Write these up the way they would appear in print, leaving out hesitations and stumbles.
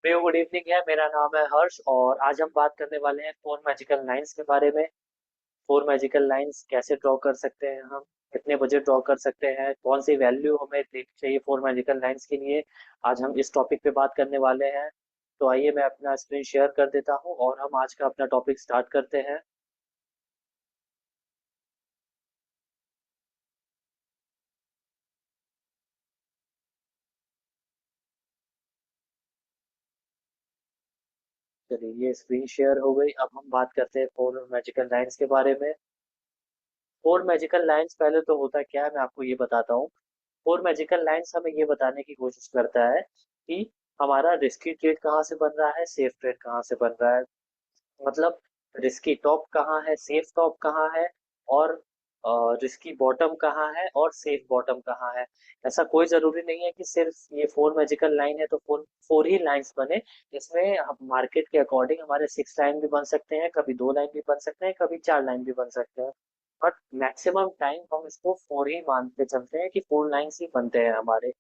प्रियो good evening है। मेरा नाम है हर्ष और आज हम बात करने वाले हैं फोर मैजिकल लाइंस के बारे में। फोर मैजिकल लाइंस कैसे ड्रॉ कर सकते हैं हम, कितने बजे ड्रॉ कर सकते हैं, कौन सी वैल्यू हमें देखनी चाहिए फोर मैजिकल लाइंस के लिए। आज हम इस टॉपिक पे बात करने वाले हैं। तो आइए मैं अपना स्क्रीन शेयर कर देता हूँ और हम आज का अपना टॉपिक स्टार्ट करते हैं। चलिए ये स्क्रीन शेयर हो गई। अब हम बात करते हैं फोर मैजिकल लाइंस के बारे में। फोर मैजिकल लाइंस पहले तो होता क्या है मैं आपको ये बताता हूँ। फोर मैजिकल लाइंस हमें ये बताने की कोशिश करता है कि हमारा रिस्की ट्रेड कहाँ से बन रहा है, सेफ ट्रेड कहाँ से बन रहा है। मतलब रिस्की टॉप कहाँ है, सेफ टॉप कहाँ है, और रिस्की बॉटम कहाँ है और सेफ बॉटम कहाँ है। ऐसा कोई जरूरी नहीं है कि सिर्फ ये फोर मैजिकल लाइन है तो फोर फोर ही लाइंस बने। इसमें हम मार्केट के अकॉर्डिंग हमारे सिक्स लाइन भी बन सकते हैं, कभी दो लाइन भी बन सकते हैं, कभी चार लाइन भी बन सकते हैं। बट मैक्सिमम टाइम हम इसको फोर ही मानते चलते हैं कि फोर लाइंस ही बनते हैं हमारे।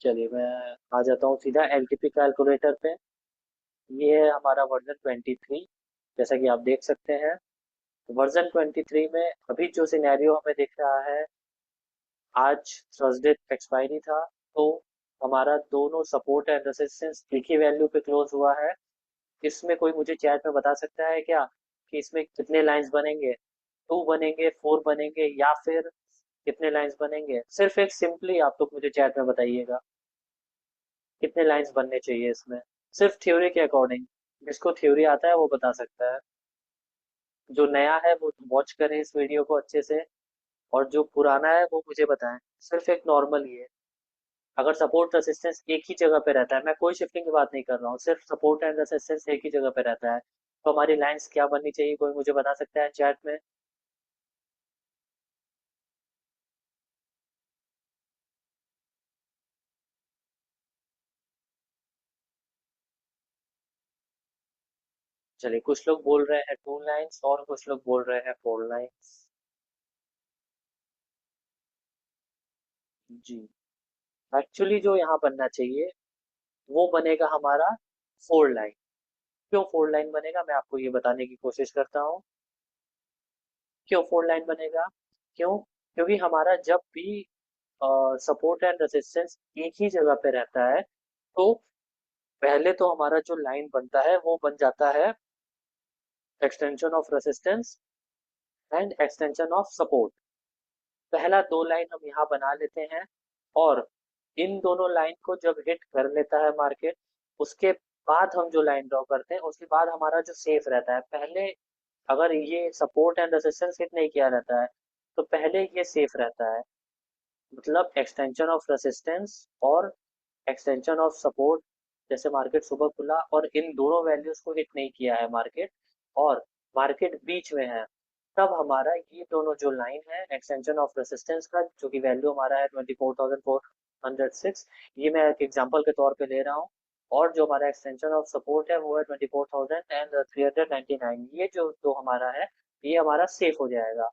चलिए मैं आ जाता हूँ सीधा एलटीपी कैलकुलेटर पे। ये है हमारा वर्जन 23, जैसा कि आप देख सकते हैं। वर्जन 23 में अभी जो सिनेरियो हमें दिख रहा है, आज थर्सडे एक्सपायरी था, तो हमारा दोनों सपोर्ट एंड रेजिस्टेंस एक ही वैल्यू पे क्लोज हुआ है। इसमें कोई मुझे चैट में बता सकता है क्या कि इसमें कितने लाइंस बनेंगे, टू बनेंगे, फोर बनेंगे, या फिर कितने लाइंस बनेंगे? सिर्फ एक सिंपली आप लोग मुझे चैट में बताइएगा कितने लाइंस बनने चाहिए इसमें। सिर्फ थ्योरी के अकॉर्डिंग, जिसको थ्योरी आता है वो बता सकता है। जो नया है वो वॉच करें इस वीडियो को अच्छे से, और जो पुराना है वो मुझे बताएं। सिर्फ एक नॉर्मल ये, अगर सपोर्ट रेसिस्टेंस एक ही जगह पे रहता है, मैं कोई शिफ्टिंग की बात नहीं कर रहा हूँ, सिर्फ सपोर्ट एंड रेसिस्टेंस एक ही जगह पे रहता है, तो हमारी लाइंस क्या बननी चाहिए? कोई मुझे बता सकता है चैट में? चलिए, कुछ लोग बोल रहे हैं टू लाइंस और कुछ लोग बोल रहे हैं फोर लाइंस। जी, एक्चुअली जो यहाँ बनना चाहिए वो बनेगा हमारा फोर लाइन। क्यों फोर लाइन बनेगा मैं आपको ये बताने की कोशिश करता हूँ। क्यों फोर लाइन बनेगा? क्यों? क्योंकि हमारा जब भी सपोर्ट एंड रेजिस्टेंस एक ही जगह पे रहता है, तो पहले तो हमारा जो लाइन बनता है वो बन जाता है extension of resistance and extension of support. पहला दो लाइन हम यहाँ बना लेते हैं, और इन दोनों लाइन को जब हिट कर लेता है मार्केट, उसके बाद हम जो लाइन ड्रॉ करते हैं उसके बाद हमारा जो सेफ रहता है, पहले अगर ये सपोर्ट एंड रेजिस्टेंस हिट नहीं किया रहता है तो पहले ये सेफ रहता है। मतलब एक्सटेंशन ऑफ रेसिस्टेंस और एक्सटेंशन ऑफ सपोर्ट, जैसे मार्केट सुबह खुला और इन दोनों वैल्यूज को हिट नहीं किया है मार्केट, और मार्केट बीच में है, तब हमारा ये दोनों जो लाइन है एक्सटेंशन ऑफ रेसिस्टेंस का, जो कि वैल्यू हमारा है 24,406, ये मैं एक एग्जांपल के तौर पे ले रहा हूँ, और जो हमारा एक्सटेंशन ऑफ सपोर्ट है वो है 24,399। ये जो जो हमारा है ये हमारा सेफ हो जाएगा।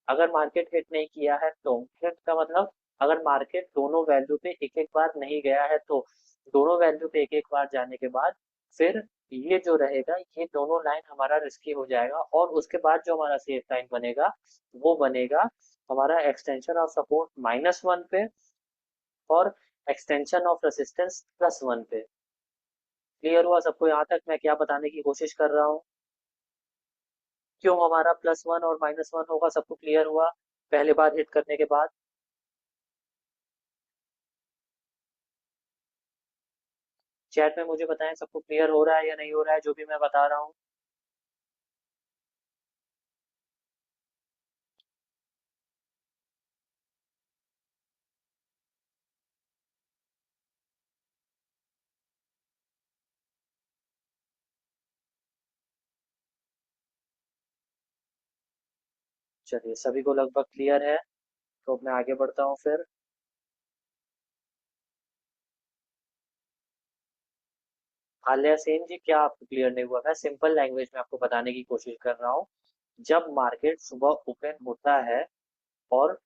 अगर मार्केट हिट नहीं किया है तो हिट का मतलब, अगर मार्केट दोनों वैल्यू पे एक एक बार नहीं गया है तो दोनों वैल्यू पे एक एक बार जाने के बाद फिर ये जो रहेगा, ये दोनों लाइन हमारा रिस्की हो जाएगा, और उसके बाद जो हमारा सेफ लाइन बनेगा वो बनेगा हमारा एक्सटेंशन ऑफ सपोर्ट -1 पे और एक्सटेंशन ऑफ रेसिस्टेंस +1 पे। क्लियर हुआ सबको यहाँ तक मैं क्या बताने की कोशिश कर रहा हूँ? क्यों हमारा +1 और -1 होगा? सबको क्लियर हुआ पहले बार हिट करने के बाद? चैट में मुझे बताएं सबको क्लियर हो रहा है या नहीं हो रहा है जो भी मैं बता रहा हूँ। चलिए सभी को लगभग क्लियर है, तो अब मैं आगे बढ़ता हूँ फिर। आलिया सेन जी, क्या आपको क्लियर नहीं हुआ? मैं सिंपल लैंग्वेज में आपको बताने की कोशिश कर रहा हूँ। जब मार्केट सुबह ओपन होता है और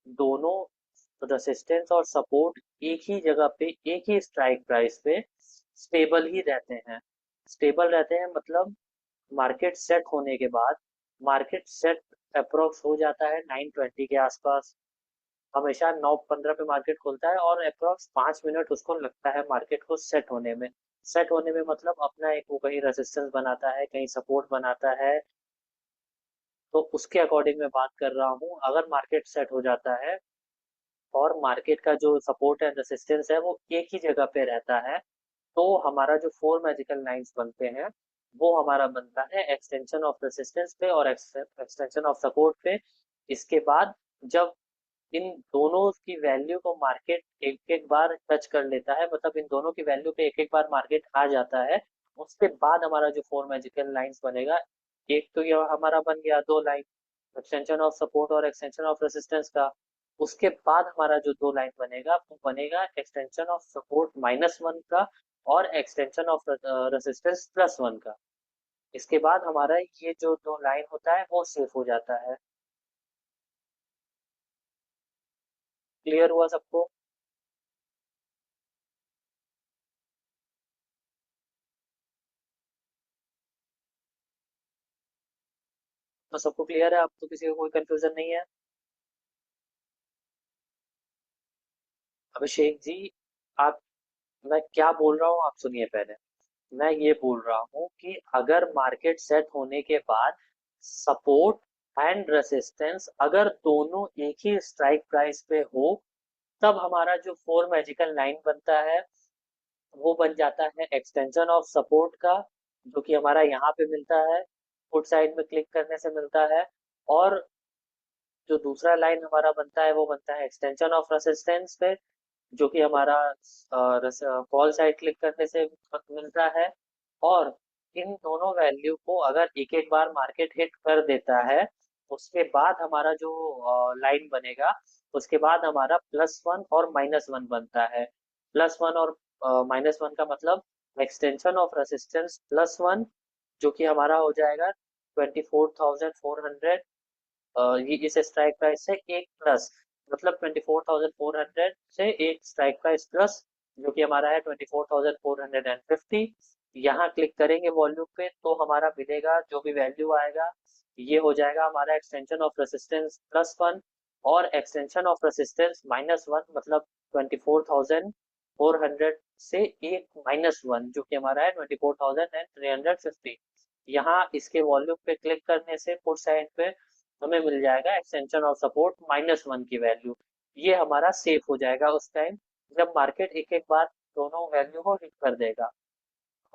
दोनों तो रेसिस्टेंस और सपोर्ट एक ही जगह पे, एक ही स्ट्राइक प्राइस पे स्टेबल ही रहते हैं। स्टेबल रहते हैं मतलब मार्केट सेट होने के बाद, मार्केट सेट अप्रोक्स हो जाता है 9:20 के आसपास। हमेशा 9:15 पे मार्केट खुलता है और अप्रोक्स 5 मिनट उसको लगता है मार्केट को सेट होने में। सेट होने में मतलब अपना एक वो कहीं रेजिस्टेंस बनाता है, कहीं सपोर्ट बनाता है। तो उसके अकॉर्डिंग मैं बात कर रहा हूँ। अगर मार्केट सेट हो जाता है और मार्केट का जो सपोर्ट एंड रेजिस्टेंस है वो एक ही जगह पे रहता है, तो हमारा जो फोर मैजिकल लाइंस बनते हैं वो हमारा बनता है एक्सटेंशन ऑफ रेजिस्टेंस पे और एक्सटेंशन ऑफ सपोर्ट पे। इसके बाद जब इन दोनों की वैल्यू को मार्केट एक एक बार टच कर लेता है, मतलब इन दोनों की वैल्यू पे एक एक बार मार्केट आ जाता है, उसके बाद हमारा जो फोर मैजिकल लाइंस बनेगा, एक तो ये हमारा बन गया दो लाइन, एक्सटेंशन ऑफ सपोर्ट और एक्सटेंशन ऑफ रेसिस्टेंस का। उसके बाद हमारा जो दो लाइन बनेगा वो बनेगा एक्सटेंशन ऑफ सपोर्ट -1 का और एक्सटेंशन ऑफ रेसिस्टेंस +1 का। इसके बाद हमारा ये जो दो लाइन होता है वो सेफ हो जाता है। क्लियर हुआ सबको? तो सबको क्लियर है? अब तो किसी को कोई कंफ्यूजन नहीं है? अभिषेक जी, आप, मैं क्या बोल रहा हूँ आप सुनिए पहले। मैं ये बोल रहा हूँ कि अगर मार्केट सेट होने के बाद सपोर्ट एंड रेसिस्टेंस अगर दोनों एक ही स्ट्राइक प्राइस पे हो, तब हमारा जो फोर मैजिकल लाइन बनता है वो बन जाता है एक्सटेंशन ऑफ सपोर्ट का, जो कि हमारा यहाँ पे मिलता है, फुट साइड में क्लिक करने से मिलता है। और जो दूसरा लाइन हमारा बनता है वो बनता है एक्सटेंशन ऑफ रेसिस्टेंस पे, जो कि हमारा कॉल साइड क्लिक करने से मिलता है। और इन दोनों वैल्यू को अगर एक एक बार मार्केट हिट कर देता है, उसके बाद हमारा जो लाइन बनेगा, उसके बाद हमारा +1 और -1 बनता है। +1 और -1 का मतलब एक्सटेंशन ऑफ रेसिस्टेंस +1, जो कि हमारा हो जाएगा 24,400। ये इस स्ट्राइक प्राइस से एक प्लस, मतलब 24,400 से एक स्ट्राइक प्राइस प्लस, जो कि हमारा है 24,450। यहाँ क्लिक करेंगे वॉल्यूम पे तो हमारा मिलेगा जो भी वैल्यू आएगा, ये हो जाएगा हमारा एक्सटेंशन ऑफ रेसिस्टेंस +1 और एक्सटेंशन ऑफ रेसिस्टेंस -1, मतलब 24,400 से एक -1, जो कि हमारा है 24,350। यहाँ इसके वॉल्यूम पे क्लिक करने से पुट साइड पे हमें मिल जाएगा एक्सटेंशन ऑफ सपोर्ट -1 की वैल्यू। ये हमारा सेफ हो जाएगा उस टाइम जब मार्केट एक एक बार दोनों वैल्यू को हिट कर देगा,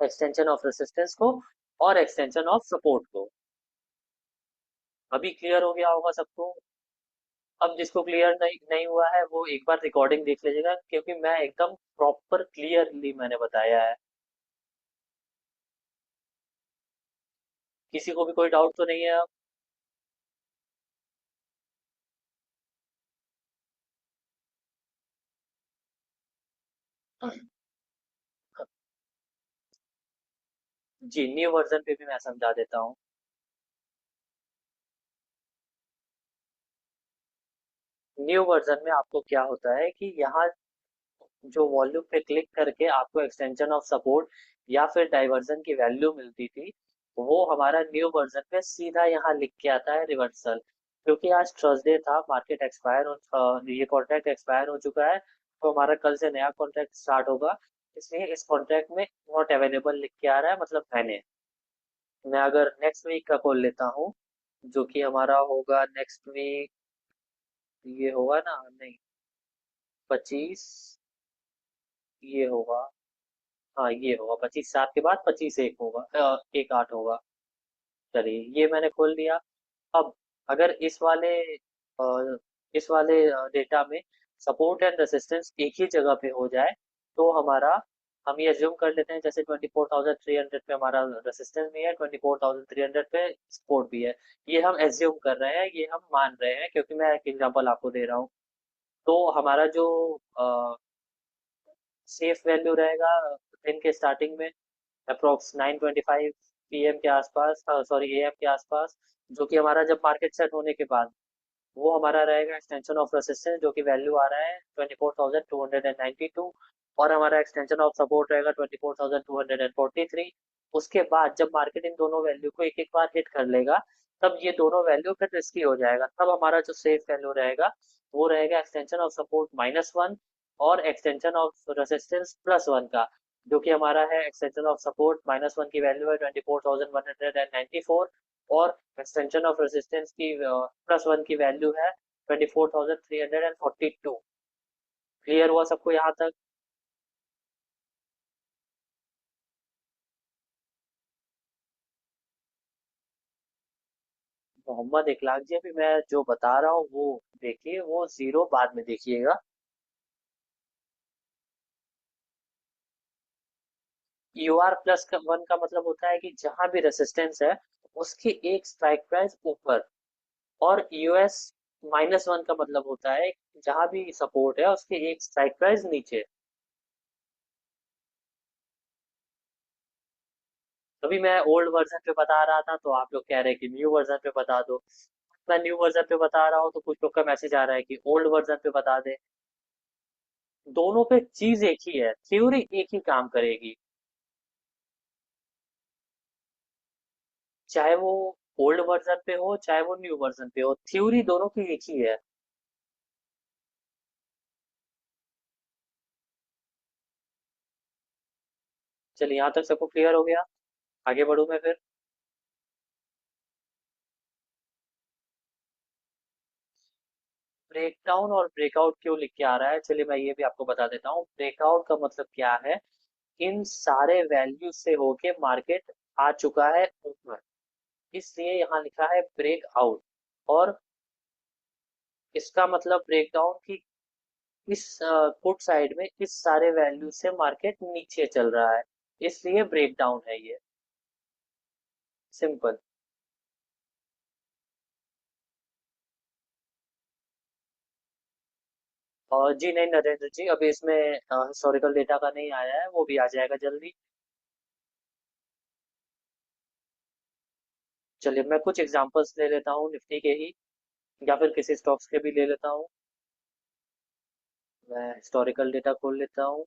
एक्सटेंशन ऑफ रेसिस्टेंस को और एक्सटेंशन ऑफ सपोर्ट को। अभी क्लियर हो गया होगा सबको? अब जिसको क्लियर नहीं नहीं हुआ है वो एक बार रिकॉर्डिंग देख लीजिएगा, क्योंकि मैं एकदम प्रॉपर क्लियरली मैंने बताया है। किसी को भी कोई डाउट तो नहीं है अब? जी, न्यू वर्जन पे भी मैं समझा देता हूँ। न्यू वर्जन में आपको क्या होता है कि यहाँ जो वॉल्यूम पे क्लिक करके आपको एक्सटेंशन ऑफ सपोर्ट या फिर डाइवर्जन की वैल्यू मिलती थी, वो हमारा न्यू वर्जन पे सीधा यहाँ लिख के आता है रिवर्सल। क्योंकि आज थर्सडे था, मार्केट एक्सपायर हो, ये कॉन्ट्रैक्ट एक्सपायर हो चुका है, तो हमारा कल से नया कॉन्ट्रैक्ट स्टार्ट होगा। इसलिए इस कॉन्ट्रैक्ट में नॉट अवेलेबल लिख के आ रहा है, मतलब मैंने, मैं अगर नेक्स्ट वीक का कॉल लेता हूँ, जो कि हमारा होगा नेक्स्ट वीक, ये होगा ना, नहीं, 25, ये होगा, हाँ ये होगा 25/7 के बाद 25/1 होगा, 1/8 होगा। चलिए ये मैंने खोल दिया। अब अगर इस वाले डेटा में सपोर्ट एंड रेसिस्टेंस एक ही जगह पे हो जाए, तो हमारा, हम ये एज्यूम कर लेते हैं जैसे 24,300 पे हमारा रेसिस्टेंस भी है, 24,300 पे सपोर्ट भी है। ये हम एज्यूम कर रहे हैं, ये हम मान रहे हैं, क्योंकि मैं एक एग्जांपल आपको दे रहा हूँ। तो हमारा जो सेफ वैल्यू रहेगा दिन के स्टार्टिंग में अप्रोक्स 9:25 पीएम के आसपास, सॉरी एएम के आसपास, जो कि हमारा जब मार्केट सेट होने के बाद, वो हमारा रहेगा एक्सटेंशन ऑफ रेसिस्टेंस, जो कि वैल्यू आ रहा है 24,292, और हमारा एक्सटेंशन ऑफ सपोर्ट रहेगा 24,243। उसके बाद जब मार्केट इन दोनों वैल्यू को एक एक बार हिट कर लेगा, तब ये दोनों वैल्यू फिर रिस्की हो जाएगा। तब हमारा जो सेफ वैल्यू रहेगा वो रहेगा एक्सटेंशन ऑफ सपोर्ट -1 और एक्सटेंशन ऑफ रेसिस्टेंस +1 का, जो कि हमारा है एक्सटेंशन ऑफ सपोर्ट -1 की वैल्यू है 24,194, और एक्सटेंशन ऑफ रेजिस्टेंस की +1 की वैल्यू है 24,342। क्लियर हुआ सबको यहाँ तक? मोहम्मद इकलाक जी, अभी मैं जो बता रहा हूँ वो देखिए, वो जीरो बाद में देखिएगा। UR+1 का मतलब होता है कि जहां भी रेसिस्टेंस है उसके एक स्ट्राइक प्राइस ऊपर, और US-1 का मतलब होता है जहां भी सपोर्ट है उसके एक स्ट्राइक प्राइस नीचे। अभी मैं ओल्ड वर्जन पे बता रहा था तो आप लोग कह रहे हैं कि न्यू वर्जन पे बता दो। मैं न्यू वर्जन पे बता रहा हूँ तो कुछ लोग का मैसेज आ रहा है कि ओल्ड वर्जन पे बता दे। दोनों पे चीज एक ही है, थ्योरी एक ही काम करेगी, चाहे वो ओल्ड वर्जन पे हो चाहे वो न्यू वर्जन पे हो, थ्योरी दोनों की एक ही है। चलिए, यहाँ तक सबको क्लियर हो गया? आगे बढ़ूं मैं फिर। ब्रेकडाउन और ब्रेकआउट क्यों लिख के आ रहा है, चलिए मैं ये भी आपको बता देता हूँ। ब्रेकआउट का मतलब क्या है, इन सारे वैल्यू से होके मार्केट आ चुका है ऊपर, इसलिए यहाँ लिखा है ब्रेक आउट। और इसका मतलब ब्रेकडाउन की इस पुट साइड में इस सारे वैल्यू से मार्केट नीचे चल रहा है, इसलिए ब्रेकडाउन है ये। सिंपल। और जी नहीं नरेंद्र जी, अभी इसमें हिस्टोरिकल डेटा का नहीं आया है, वो भी आ जाएगा जल्दी। चलिए मैं कुछ एग्जांपल्स ले लेता हूँ निफ्टी के ही, या फिर किसी स्टॉक्स के भी ले लेता हूँ। मैं हिस्टोरिकल डेटा खोल लेता हूँ।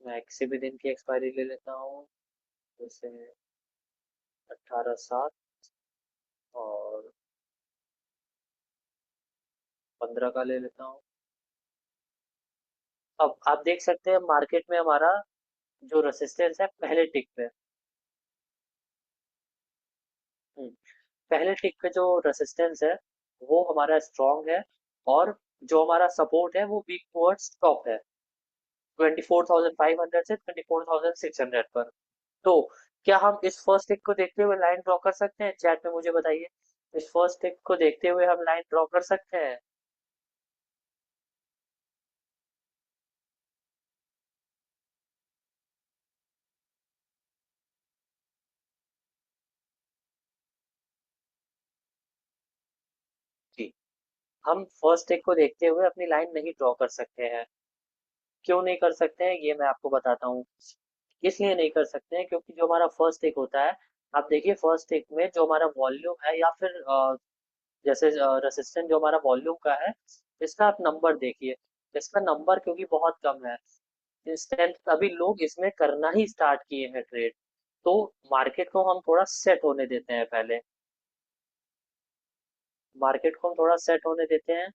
मैं किसी भी दिन की एक्सपायरी ले लेता हूँ, जैसे 18/7 और 15 का ले लेता हूँ। अब आप देख सकते हैं मार्केट में हमारा जो रेसिस्टेंस है पहले टिक पे। हम्म, पहले टिक पे जो रेसिस्टेंस है वो हमारा स्ट्रांग है, और जो हमारा सपोर्ट है वो वीक टुवर्ड्स टॉप है, 24,500 से 24,600 पर। तो क्या हम इस फर्स्ट टिक को देखते हुए लाइन ड्रॉ कर सकते हैं, चैट में मुझे बताइए। इस फर्स्ट टिक को देखते हुए हम लाइन ड्रॉ कर सकते हैं? जी, हम फर्स्ट टिक को देखते हुए अपनी लाइन नहीं ड्रॉ कर सकते हैं। क्यों नहीं कर सकते हैं ये मैं आपको बताता हूँ। इसलिए नहीं कर सकते हैं क्योंकि जो हमारा फर्स्ट टिक होता है, आप देखिए फर्स्ट टिक में जो हमारा वॉल्यूम है, या फिर जैसे रेसिस्टेंस जो हमारा वॉल्यूम का है, इसका आप नंबर देखिए। इसका नंबर क्योंकि बहुत कम है, इंस्टेंट अभी लोग इसमें करना ही स्टार्ट किए हैं ट्रेड, तो मार्केट को हम थोड़ा सेट होने देते हैं पहले। मार्केट को हम थोड़ा सेट होने देते हैं,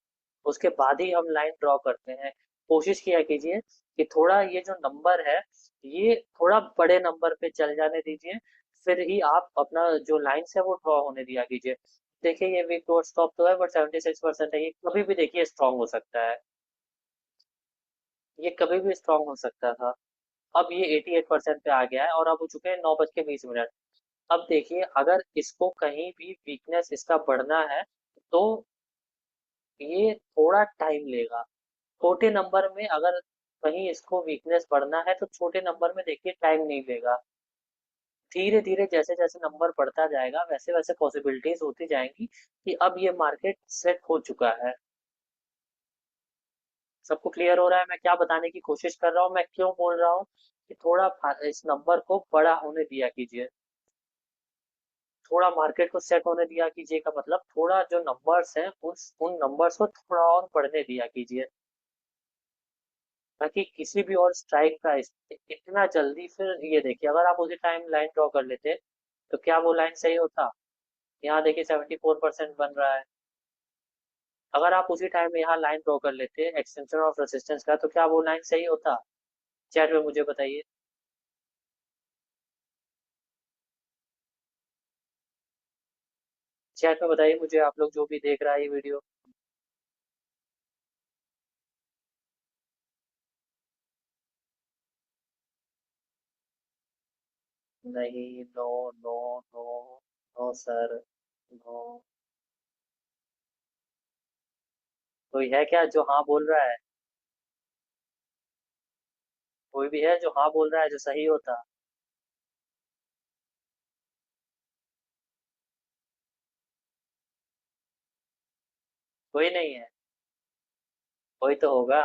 उसके बाद ही हम लाइन ड्रॉ करते हैं। कोशिश किया कीजिए कि थोड़ा ये जो नंबर है ये थोड़ा बड़े नंबर पे चल जाने दीजिए, फिर ही आप अपना जो लाइंस है वो ड्रॉ होने दिया कीजिए। देखिए ये वीक टू स्टॉप तो है बट 76% है, ये कभी भी देखिए स्ट्रांग हो सकता है, ये कभी भी स्ट्रांग हो सकता था। अब ये 88% पे आ गया है और अब हो चुके हैं 9:20। अब देखिए अगर इसको कहीं भी वीकनेस इसका बढ़ना है तो ये थोड़ा टाइम लेगा। छोटे नंबर में अगर कहीं इसको वीकनेस बढ़ना है तो छोटे नंबर में देखिए टाइम नहीं लेगा। धीरे धीरे जैसे जैसे नंबर बढ़ता जाएगा वैसे वैसे पॉसिबिलिटीज होती जाएंगी कि अब ये मार्केट सेट हो चुका है। सबको क्लियर हो रहा है मैं क्या बताने की कोशिश कर रहा हूँ, मैं क्यों बोल रहा हूँ कि थोड़ा इस नंबर को बड़ा होने दिया कीजिए, थोड़ा मार्केट को सेट होने दिया कीजिए का मतलब थोड़ा जो नंबर्स हैं उस उन नंबर्स को थोड़ा और बढ़ने दिया कीजिए, ताकि किसी भी और स्ट्राइक प्राइस इतना जल्दी, फिर ये देखिए अगर आप उसी टाइम लाइन ड्रॉ कर लेते तो क्या वो लाइन सही होता? यहाँ देखिए 74% बन रहा है। अगर आप उसी टाइम में यहाँ लाइन ड्रॉ कर लेते एक्सटेंशन ऑफ रेसिस्टेंस का, तो क्या वो लाइन सही होता? चैट में मुझे बताइए। चैट में बताइए मुझे, आप लोग जो भी देख रहा है ये वीडियो। नहीं, no, no, no, no sir, no. कोई है क्या जो हाँ बोल रहा है? कोई भी है जो हाँ बोल रहा है जो सही होता? कोई नहीं है? कोई तो होगा।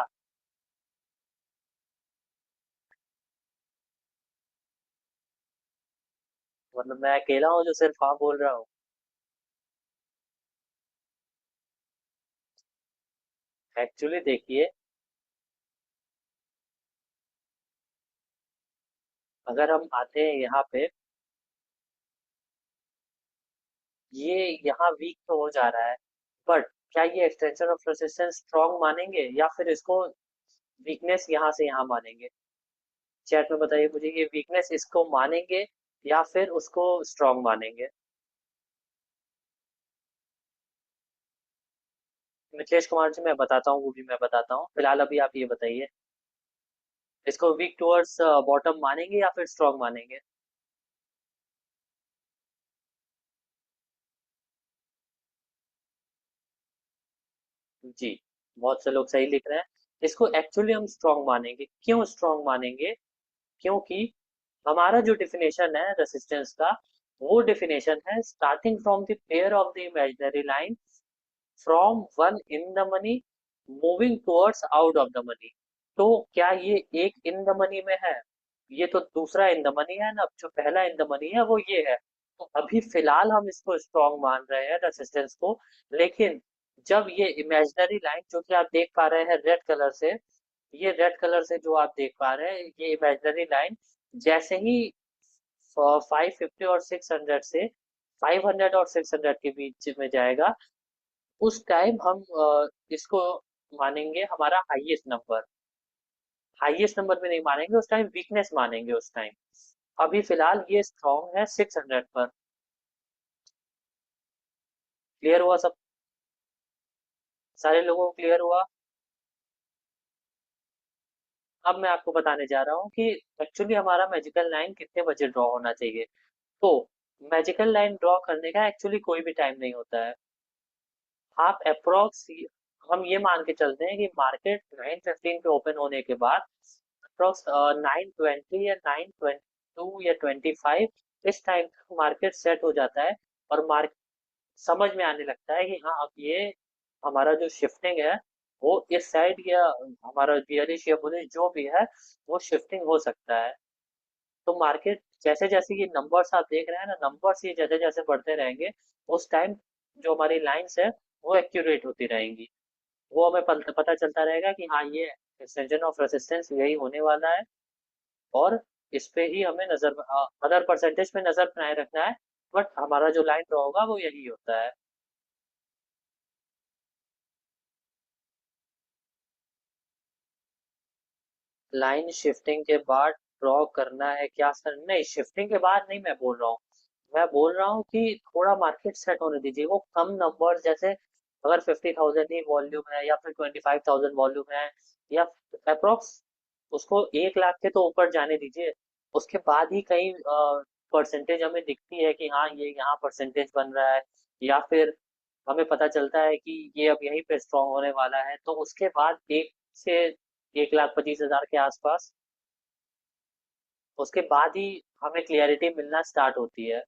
मतलब मैं अकेला हूँ जो सिर्फ हाँ बोल रहा हूँ? एक्चुअली देखिए, अगर हम आते हैं यहाँ पे, ये यहाँ वीक तो हो जा रहा है, बट क्या ये एक्सटेंशन ऑफ रेसिस्टेंस स्ट्रॉन्ग मानेंगे या फिर इसको वीकनेस यहाँ से यहाँ मानेंगे? चैट में बताइए मुझे, ये वीकनेस इसको मानेंगे या फिर उसको स्ट्रॉन्ग मानेंगे? मिथिलेश कुमार जी मैं बताता हूँ, वो भी मैं बताता हूँ, फिलहाल अभी आप ये बताइए, इसको वीक टुवर्ड्स बॉटम मानेंगे या फिर स्ट्रॉन्ग मानेंगे? जी, बहुत से लोग सही लिख रहे हैं। इसको एक्चुअली हम स्ट्रॉन्ग मानेंगे, क्यों स्ट्रॉन्ग मानेंगे? क्योंकि हमारा जो डिफिनेशन है रेसिस्टेंस का, वो डिफिनेशन है starting from the pair of the imaginary line from one in the money moving towards out of the money. तो क्या ये एक इन द मनी में है? ये तो दूसरा इन द मनी है ना, जो पहला इन द मनी है वो ये है। तो अभी फिलहाल हम इसको स्ट्रॉन्ग मान रहे हैं रेसिस्टेंस को, लेकिन जब ये इमेजिनरी लाइन जो कि आप देख पा रहे हैं रेड कलर से, ये रेड कलर से जो आप देख पा रहे हैं ये इमेजिनरी लाइन जैसे ही 550 और 600 से 500 और 600 के बीच में जाएगा, उस टाइम हम इसको मानेंगे हमारा हाईएस्ट नंबर। हाईएस्ट नंबर में नहीं मानेंगे उस टाइम, वीकनेस मानेंगे उस टाइम। अभी फिलहाल ये स्ट्रॉन्ग है 600 पर। क्लियर हुआ सब? सारे लोगों को क्लियर हुआ? अब मैं आपको बताने जा रहा हूँ कि एक्चुअली हमारा मैजिकल लाइन कितने बजे ड्रॉ होना चाहिए। तो मैजिकल लाइन ड्रॉ करने का एक्चुअली कोई भी टाइम नहीं होता है। आप अप्रोक्स, हम ये मान के चलते हैं कि मार्केट 9:15 पे ओपन होने के बाद अप्रोक्स 9:20 या 9:22 या 25 इस टाइम तक मार्केट सेट हो जाता है, और मार्केट समझ में आने लगता है कि हाँ अब ये हमारा जो शिफ्टिंग है वो इस साइड, या हमारा बियरिश या बुलिश जो भी है वो शिफ्टिंग हो सकता है। तो मार्केट जैसे जैसे ये नंबर्स आप देख रहे हैं ना, नंबर्स ये जैसे जैसे बढ़ते रहेंगे उस टाइम जो हमारी लाइंस है वो एक्यूरेट होती रहेंगी। वो हमें पता चलता रहेगा कि हाँ ये एक्सटेंशन ऑफ रेसिस्टेंस यही होने वाला है, और इस पे ही हमें नजर, अदर परसेंटेज पे नजर बनाए रखना है, बट हमारा जो लाइन ड्रॉ होगा वो यही होता है। लाइन शिफ्टिंग के बाद ड्रॉ करना है क्या सर? नहीं, शिफ्टिंग के बाद नहीं मैं बोल रहा हूँ। मैं बोल रहा हूँ कि थोड़ा मार्केट सेट होने दीजिए, वो कम नंबर जैसे अगर 50,000 ही वॉल्यूम है या फिर 25,000 वॉल्यूम है, या अप्रोक्स उसको 1 लाख के तो ऊपर जाने दीजिए। उसके बाद ही कहीं परसेंटेज हमें दिखती है कि हाँ ये यहाँ परसेंटेज बन रहा है, या फिर हमें पता चलता है कि ये अब यहीं पे स्ट्रांग होने वाला है, तो उसके बाद 1 से 1,25,000 के आसपास, उसके बाद ही हमें क्लियरिटी मिलना स्टार्ट होती है।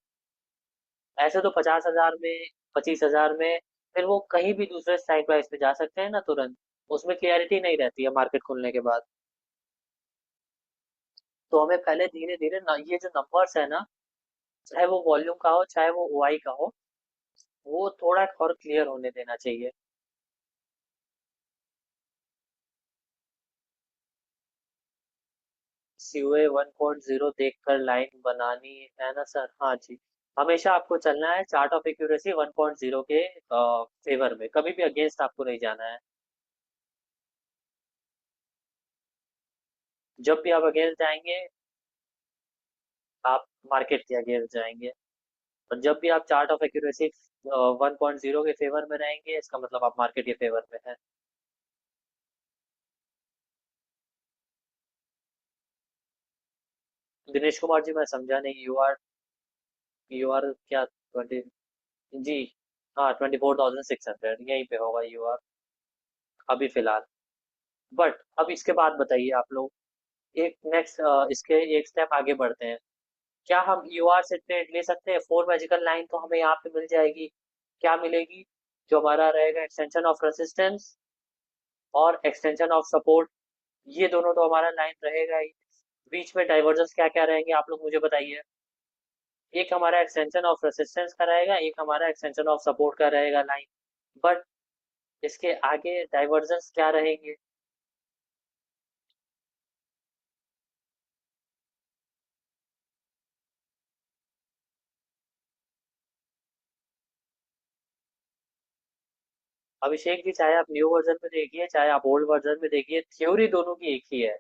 ऐसे तो 50,000 में, 25,000 में फिर वो कहीं भी दूसरे स्ट्राइक प्राइस पे जा सकते हैं ना तुरंत। उसमें क्लियरिटी नहीं रहती है मार्केट खुलने के बाद। तो हमें पहले धीरे धीरे ये जो नंबर्स है ना, चाहे वो वॉल्यूम का हो चाहे वो ओआई का हो, वो थोड़ा और क्लियर होने देना चाहिए। सीओए 1.0 देखकर लाइन बनानी है ना सर? हाँ जी। हमेशा आपको चलना है चार्ट ऑफ एक्यूरेसी 1.0 के फेवर में, कभी भी अगेंस्ट आपको नहीं जाना है। जब भी आप अगेंस्ट जाएंगे, आप मार्केट के अगेंस्ट जाएंगे। और जब भी आप चार्ट ऑफ एक्यूरेसी 1.0 के फेवर में रहेंगे, इसका मतलब आप मार्केट के फेवर में हैं। दिनेश कुमार जी, मैं समझा नहीं। यू आर क्या? 20? जी। हाँ, 24,600 यहीं पे होगा यू आर, अभी फिलहाल। बट अब इसके बाद बताइए आप लोग, एक नेक्स्ट इसके एक स्टेप आगे बढ़ते हैं। क्या हम यूआर से ट्रेड ले सकते हैं? फोर मैजिकल लाइन तो हमें यहाँ पे मिल जाएगी। क्या मिलेगी? जो हमारा रहेगा एक्सटेंशन ऑफ रेसिस्टेंस और एक्सटेंशन ऑफ सपोर्ट, ये दोनों तो हमारा लाइन रहेगा ही। बीच में डाइवर्जेंस क्या क्या रहेंगे आप लोग मुझे बताइए। एक हमारा एक्सटेंशन ऑफ रेसिस्टेंस का रहेगा, एक हमारा एक्सटेंशन ऑफ सपोर्ट का रहेगा लाइन। बट इसके आगे डाइवर्जेंस क्या रहेंगे? अभिषेक जी, चाहे आप न्यू वर्जन में देखिए चाहे आप ओल्ड वर्जन में देखिए, थ्योरी दोनों की एक ही है।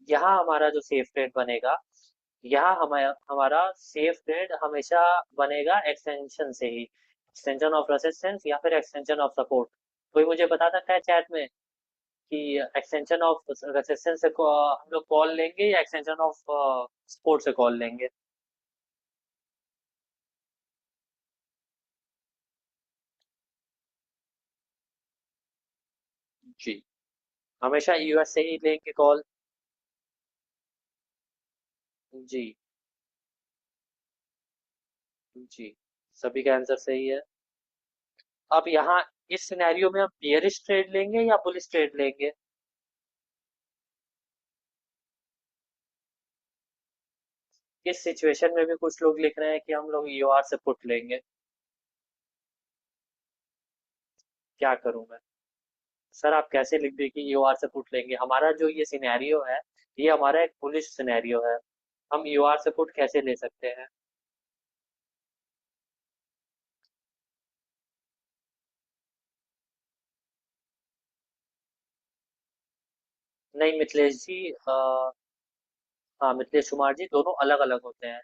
यहाँ हमारा जो सेफ ट्रेड बनेगा, यहाँ हमारा हमारा सेफ ट्रेड हमेशा बनेगा एक्सटेंशन से ही, एक्सटेंशन ऑफ रेसिस्टेंस या फिर एक्सटेंशन ऑफ सपोर्ट। कोई मुझे बता सकता है चैट में कि एक्सटेंशन ऑफ रेसिस्टेंस से हम लोग कॉल लेंगे या एक्सटेंशन ऑफ सपोर्ट से कॉल लेंगे? जी, हमेशा यूएस से ही लेंगे कॉल। जी। जी, सभी का आंसर सही है। अब यहाँ इस सिनेरियो में हम बियरिश ट्रेड लेंगे या बुलिश ट्रेड लेंगे? इस सिचुएशन में भी कुछ लोग लिख रहे हैं कि हम लोग यूआर से पुट लेंगे। क्या करूं मैं? सर आप कैसे लिख दें कि यूआर से पुट लेंगे? हमारा जो ये सिनेरियो है, ये हमारा एक बुलिश सिनेरियो है। हम यूआर से पुट कैसे ले सकते हैं? नहीं मिथिलेश जी, हाँ मिथिलेश कुमार जी, दोनों अलग अलग होते हैं।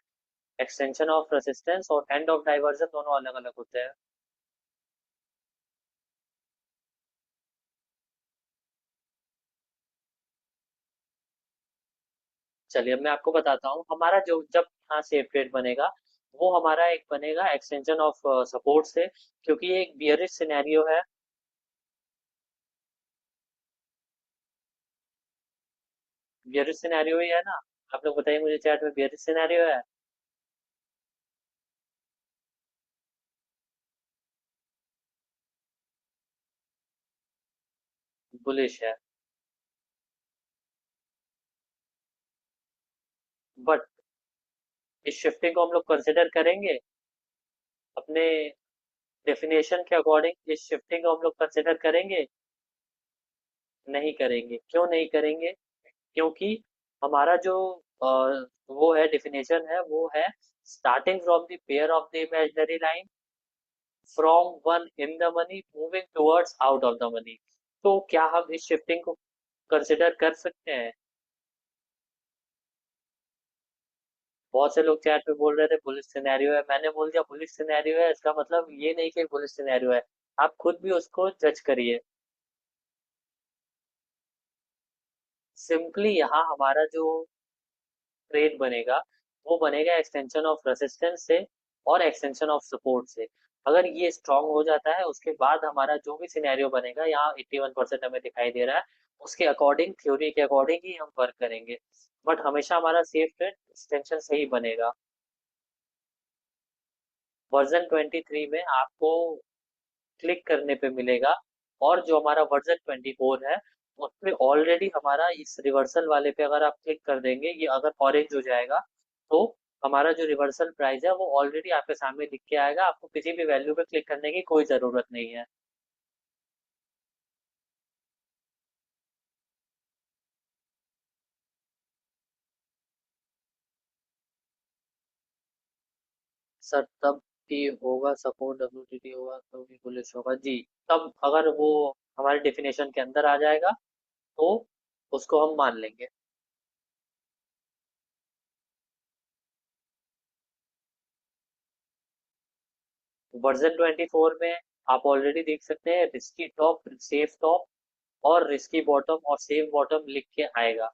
एक्सटेंशन ऑफ रेसिस्टेंस और एंड ऑफ डाइवर्जन दोनों अलग अलग होते हैं। चलिए अब मैं आपको बताता हूँ, हमारा जो जब यहाँ सेफ ट्रेड बनेगा, वो हमारा एक बनेगा एक्सटेंशन ऑफ सपोर्ट से, क्योंकि ये एक बियरिश सिनेरियो है। बियरिश सिनेरियो ही है ना? आप लोग बताइए मुझे चैट में, बियरिश सिनेरियो है? बुलिश है। बट इस शिफ्टिंग को हम लोग कंसिडर करेंगे अपने डेफिनेशन के अकॉर्डिंग। इस शिफ्टिंग को हम लोग कंसिडर करेंगे? नहीं करेंगे। क्यों नहीं करेंगे? क्योंकि हमारा जो वो है डेफिनेशन है, वो है starting from the pair of the imaginary line from one in the money moving towards out of the money. तो क्या हम इस शिफ्टिंग को कंसिडर कर सकते हैं? बहुत से लोग चैट पे बोल रहे थे बुलिश सिनेरियो है, मैंने बोल दिया बुलिश सिनेरियो है, इसका मतलब ये नहीं कि बुलिश सिनेरियो है। आप खुद भी उसको जज करिए। सिंपली यहाँ हमारा जो ट्रेड बनेगा, वो बनेगा एक्सटेंशन ऑफ रेसिस्टेंस से और एक्सटेंशन ऑफ सपोर्ट से। अगर ये स्ट्रांग हो जाता है, उसके बाद हमारा जो भी सिनेरियो बनेगा, यहाँ 81% हमें दिखाई दे रहा है, उसके अकॉर्डिंग, थ्योरी के अकॉर्डिंग ही हम वर्क करेंगे। बट हमेशा हमारा सेफ ट्रेड एक्सटेंशन से ही बनेगा। वर्जन 23 में आपको क्लिक करने पे मिलेगा, और जो हमारा वर्जन 24 है उसमें ऑलरेडी हमारा इस रिवर्सल वाले पे अगर आप क्लिक कर देंगे, ये अगर ऑरेंज हो जाएगा तो हमारा जो रिवर्सल प्राइस है वो ऑलरेडी आपके सामने दिख के आएगा, आपको किसी भी वैल्यू पे क्लिक करने की कोई ज़रूरत नहीं है। सर तब भी होगा, सपोर्ट WTT होगा तभी बुलिश होगा जी। तब अगर वो हमारे डेफिनेशन के अंदर आ जाएगा तो उसको हम मान लेंगे। वर्जन 24 में आप ऑलरेडी देख सकते हैं रिस्की टॉप, सेफ टॉप और रिस्की बॉटम और सेफ बॉटम लिख के आएगा,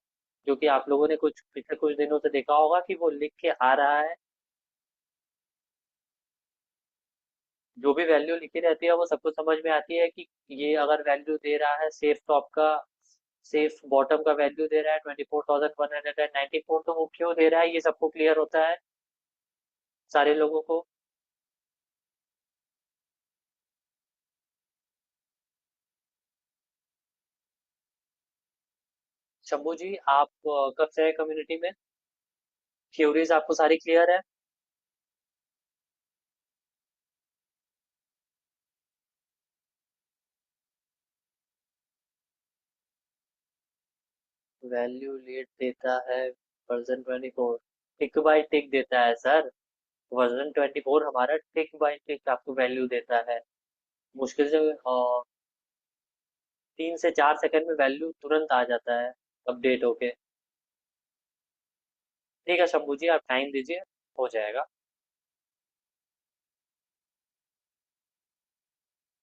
जो कि आप लोगों ने कुछ पिछले कुछ दिनों से देखा होगा कि वो लिख के आ रहा है। जो भी वैल्यू लिखी रहती है वो सबको समझ में आती है कि ये अगर वैल्यू दे रहा है सेफ टॉप का, सेफ बॉटम का वैल्यू दे रहा है 24,194, तो वो क्यों दे रहा है ये सबको क्लियर होता है, सारे लोगों को। शंभू जी आप कब से है कम्युनिटी में? थ्योरीज आपको सारी क्लियर है? वैल्यू लीड देता है वर्जन 24, टिक बाय टिक देता है सर। वर्जन 24 हमारा टिक बाय टिक आपको वैल्यू देता है। मुश्किल से 3 से 4 सेकंड में वैल्यू तुरंत आ जाता है अपडेट होके। ठीक है शंभू जी, आप टाइम दीजिए, हो जाएगा।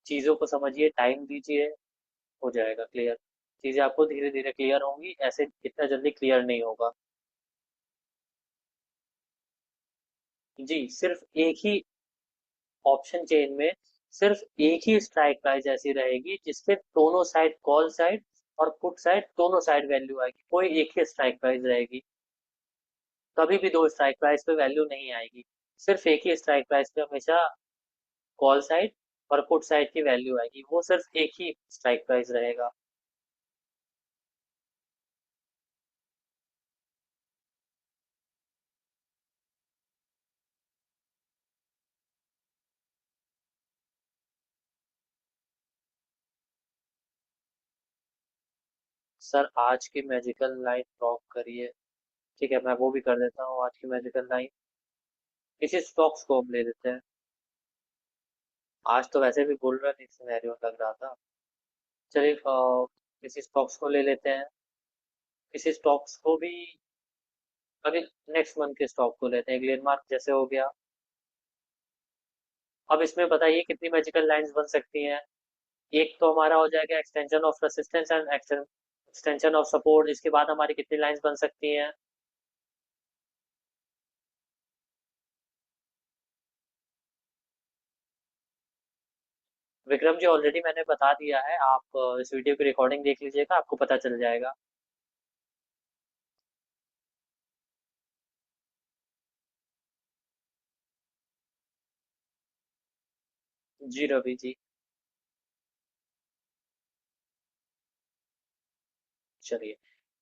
चीज़ों को समझिए, टाइम दीजिए, हो जाएगा क्लियर। चीज़ें आपको धीरे धीरे क्लियर होंगी, ऐसे इतना जल्दी क्लियर नहीं होगा। जी, सिर्फ एक ही ऑप्शन चेन में सिर्फ एक ही स्ट्राइक प्राइस ऐसी रहेगी जिसके दोनों साइड, कॉल साइड और पुट साइड, दोनों साइड वैल्यू आएगी, कोई एक ही स्ट्राइक प्राइस रहेगी। कभी भी दो स्ट्राइक प्राइस पे वैल्यू नहीं आएगी, सिर्फ एक ही स्ट्राइक प्राइस पे हमेशा कॉल साइड और पुट साइड की वैल्यू आएगी, वो सिर्फ एक ही स्ट्राइक प्राइस रहेगा। सर आज की मैजिकल लाइन ड्रॉप करिए। ठीक है, मैं वो भी कर देता हूँ आज की मैजिकल लाइन। किसी स्टॉक्स को हम ले लेते हैं। आज तो वैसे भी बुल रन सिनेरियो लग रहा था। चलिए किसी स्टॉक्स को ले लेते हैं। किसी स्टॉक्स को भी अभी नेक्स्ट मंथ के स्टॉक को लेते हैं, ग्लेनमार्क जैसे हो गया। अब इसमें बताइए कितनी मैजिकल लाइंस बन सकती हैं। एक तो हमारा हो जाएगा extension of resistance and extension of support, इसके बाद हमारी कितनी लाइंस बन सकती हैं? विक्रम जी ऑलरेडी मैंने बता दिया है, आप इस वीडियो की रिकॉर्डिंग देख लीजिएगा, आपको पता चल जाएगा। जी रवि जी। चलिए,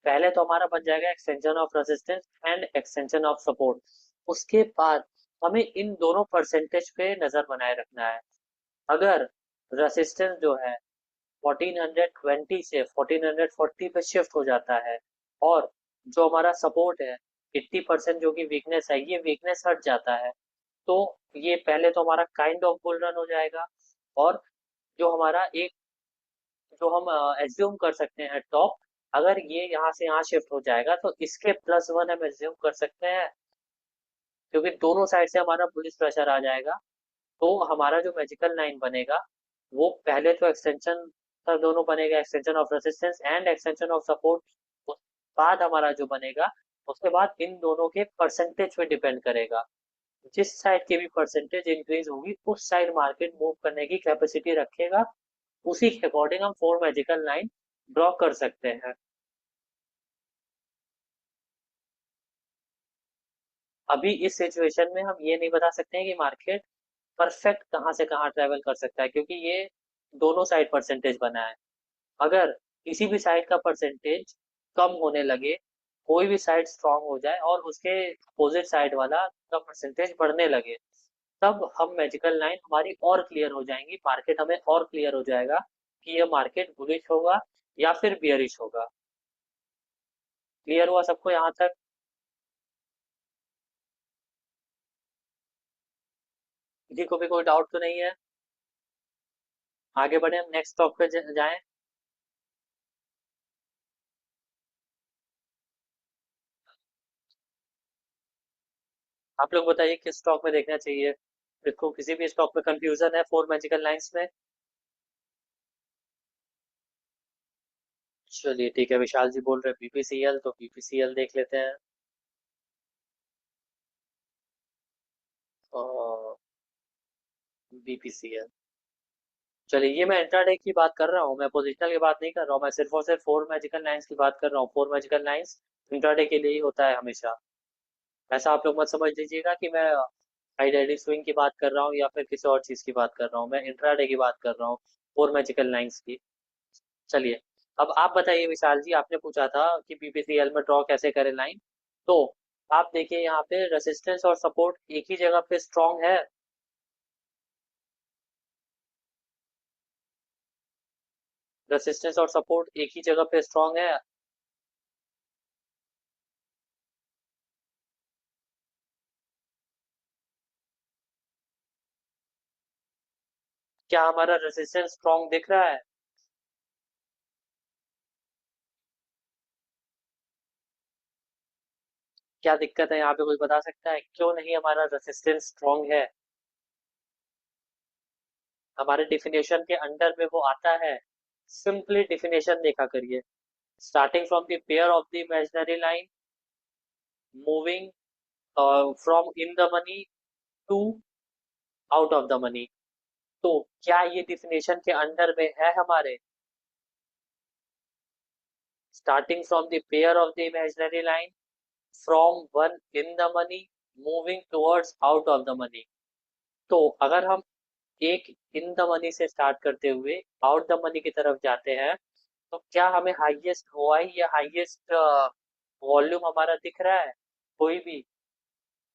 पहले तो हमारा बन जाएगा extension of resistance and extension of support. उसके बाद हमें इन दोनों परसेंटेज पे नजर बनाए रखना है। अगर रेजिस्टेंस जो है 1420 से 1440 पे शिफ्ट हो जाता है, और जो हमारा सपोर्ट है 80% जो कि वीकनेस है, ये वीकनेस हट जाता है, तो ये पहले तो हमारा काइंड ऑफ बुल रन हो जाएगा। और जो हमारा एक, जो हम एज्यूम कर सकते हैं टॉप, अगर ये यहाँ से यहाँ शिफ्ट हो जाएगा तो इसके +1 हम एज्यूम कर सकते हैं, क्योंकि दोनों साइड से हमारा बुलिश प्रेशर आ जाएगा। तो हमारा जो मैजिकल लाइन बनेगा वो पहले तो एक्सटेंशन का दोनों बनेगा, extension of resistance and extension of support. उसके बाद हमारा जो बनेगा, उसके बाद इन दोनों के परसेंटेज पे डिपेंड करेगा। जिस साइड की भी परसेंटेज इंक्रीज होगी उस साइड मार्केट मूव करने की कैपेसिटी रखेगा। उसी के अकॉर्डिंग हम फोर मैजिकल लाइन ड्रॉ कर सकते हैं। अभी इस सिचुएशन में हम ये नहीं बता सकते हैं कि मार्केट परफेक्ट कहाँ से कहाँ ट्रेवल कर सकता है, क्योंकि ये दोनों साइड परसेंटेज बना है। अगर किसी भी साइड का परसेंटेज कम होने लगे, कोई भी साइड स्ट्रांग हो जाए और उसके अपोजिट साइड वाला का परसेंटेज बढ़ने लगे, तब हम मैजिकल लाइन हमारी और क्लियर हो जाएंगी, मार्केट हमें और क्लियर हो जाएगा कि ये मार्केट बुलिश होगा या फिर बियरिश होगा। क्लियर हुआ सबको यहाँ तक? किसी को भी कोई डाउट तो नहीं है? आगे बढ़े, हम नेक्स्ट टॉप पे जाएं। आप लोग बताइए किस स्टॉक में देखना चाहिए। देखो, किसी भी स्टॉक में कंफ्यूजन है फोर मैजिकल लाइंस में? चलिए ठीक है, विशाल जी बोल रहे हैं बीपीसीएल, तो बीपीसीएल देख लेते हैं। बीपीसीएल, चलिए ये मैं इंट्राडे की बात कर रहा हूँ, मैं पोजिशनल की बात नहीं कर रहा हूँ, मैं सिर्फ और सिर्फ फोर मैजिकल लाइंस की बात कर रहा हूँ। फोर मैजिकल लाइंस इंट्राडे के लिए ही होता है हमेशा। ऐसा आप लोग मत समझ लीजिएगा कि मैं आइडेंटिटी स्विंग की बात कर रहा हूँ या फिर किसी और चीज की बात कर रहा हूँ, मैं इंट्राडे की बात कर रहा हूँ, फोर मैजिकल लाइंस की। चलिए, अब आप बताइए विशाल जी, आपने पूछा था कि बीपीसीएल में ड्रॉ कैसे करें लाइन। तो आप देखिए यहाँ पे रेसिस्टेंस और सपोर्ट एक ही जगह पे स्ट्रांग है। रेसिस्टेंस और सपोर्ट एक ही जगह पे स्ट्रांग है। क्या हमारा रेसिस्टेंस स्ट्रांग दिख रहा है? क्या दिक्कत है यहाँ पे, कोई बता सकता है क्यों नहीं हमारा रेसिस्टेंस स्ट्रांग है? हमारे डिफिनेशन के अंडर में वो आता है। सिंपली डिफिनेशन देखा करिए। Starting from the pair of the imaginary line, moving from in the money to out of the money. तो क्या ये डिफिनेशन के अंडर में है हमारे? Starting from the pair of the imaginary line, from one in the money, moving towards out of the money. तो अगर हम एक इन द मनी से स्टार्ट करते हुए आउट द मनी की तरफ जाते हैं, तो क्या हमें हाईएस्ट ओआई या हाईएस्ट वॉल्यूम हमारा दिख रहा है? कोई भी?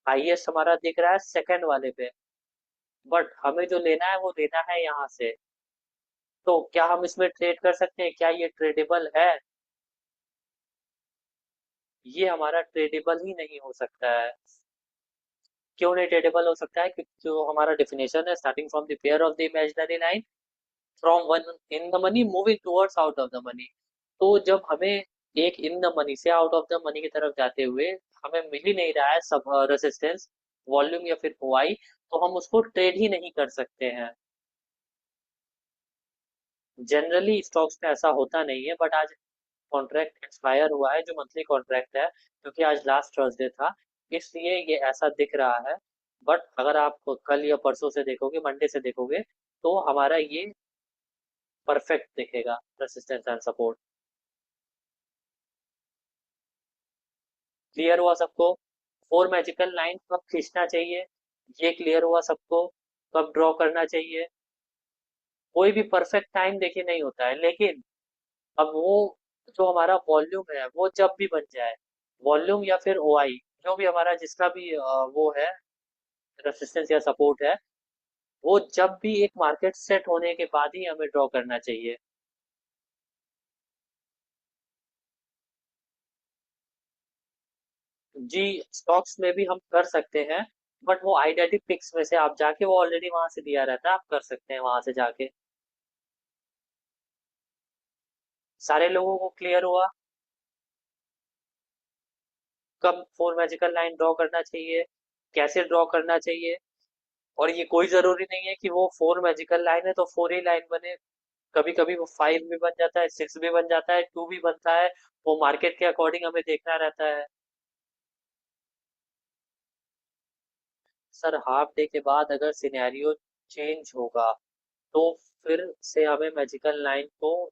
हाईएस्ट हमारा दिख रहा है सेकंड वाले पे, बट हमें जो लेना है वो लेना है यहाँ से। तो क्या हम इसमें ट्रेड कर सकते हैं? क्या ये ट्रेडेबल है? ये हमारा ट्रेडेबल ही नहीं हो सकता है। क्यों नहीं ट्रेडेबल हो सकता है? क्योंकि जो हमारा डेफिनेशन है, starting from the pair of the imaginary line, from one in the money, moving towards out of the money. तो जब हमें एक इन द मनी से आउट ऑफ द मनी की तरफ जाते हुए हमें मिल ही नहीं रहा है सब रेसिस्टेंस, वॉल्यूम या फिर ओआई, तो हम उसको ट्रेड ही नहीं कर सकते हैं। जनरली स्टॉक्स में ऐसा होता नहीं है, बट आज कॉन्ट्रैक्ट एक्सपायर हुआ है, जो मंथली कॉन्ट्रैक्ट है, क्योंकि आज लास्ट थर्सडे था, इसलिए ये ऐसा दिख रहा है। बट अगर आप कल या परसों से देखोगे, मंडे से देखोगे, तो हमारा ये परफेक्ट दिखेगा, रेसिस्टेंस एंड सपोर्ट। क्लियर हुआ सबको? फोर मैजिकल लाइन कब खींचना चाहिए, ये क्लियर हुआ सबको? कब ड्रॉ करना चाहिए? कोई भी परफेक्ट टाइम देखिए नहीं होता है, लेकिन अब वो जो हमारा वॉल्यूम है वो जब भी बन जाए, वॉल्यूम या फिर ओआई, जो भी हमारा जिसका भी वो है, रेसिस्टेंस या सपोर्ट है, वो जब भी एक मार्केट सेट होने के बाद ही हमें ड्रॉ करना चाहिए। जी, स्टॉक्स में भी हम कर सकते हैं, बट वो आइडेंटिटी पिक्स में से आप जाके, वो ऑलरेडी वहां से दिया रहता है, आप कर सकते हैं वहां से जाके। सारे लोगों को क्लियर हुआ कब फोर मैजिकल लाइन ड्रॉ करना चाहिए, कैसे ड्रॉ करना चाहिए? और ये कोई जरूरी नहीं है कि वो फोर मैजिकल लाइन है तो फोर ही लाइन बने। कभी कभी वो फाइव भी बन जाता है, सिक्स भी बन जाता है, टू भी बनता है। वो मार्केट के अकॉर्डिंग हमें देखना रहता है। सर, हाफ डे के बाद अगर सिनेरियो चेंज होगा, तो फिर से हमें मैजिकल लाइन को,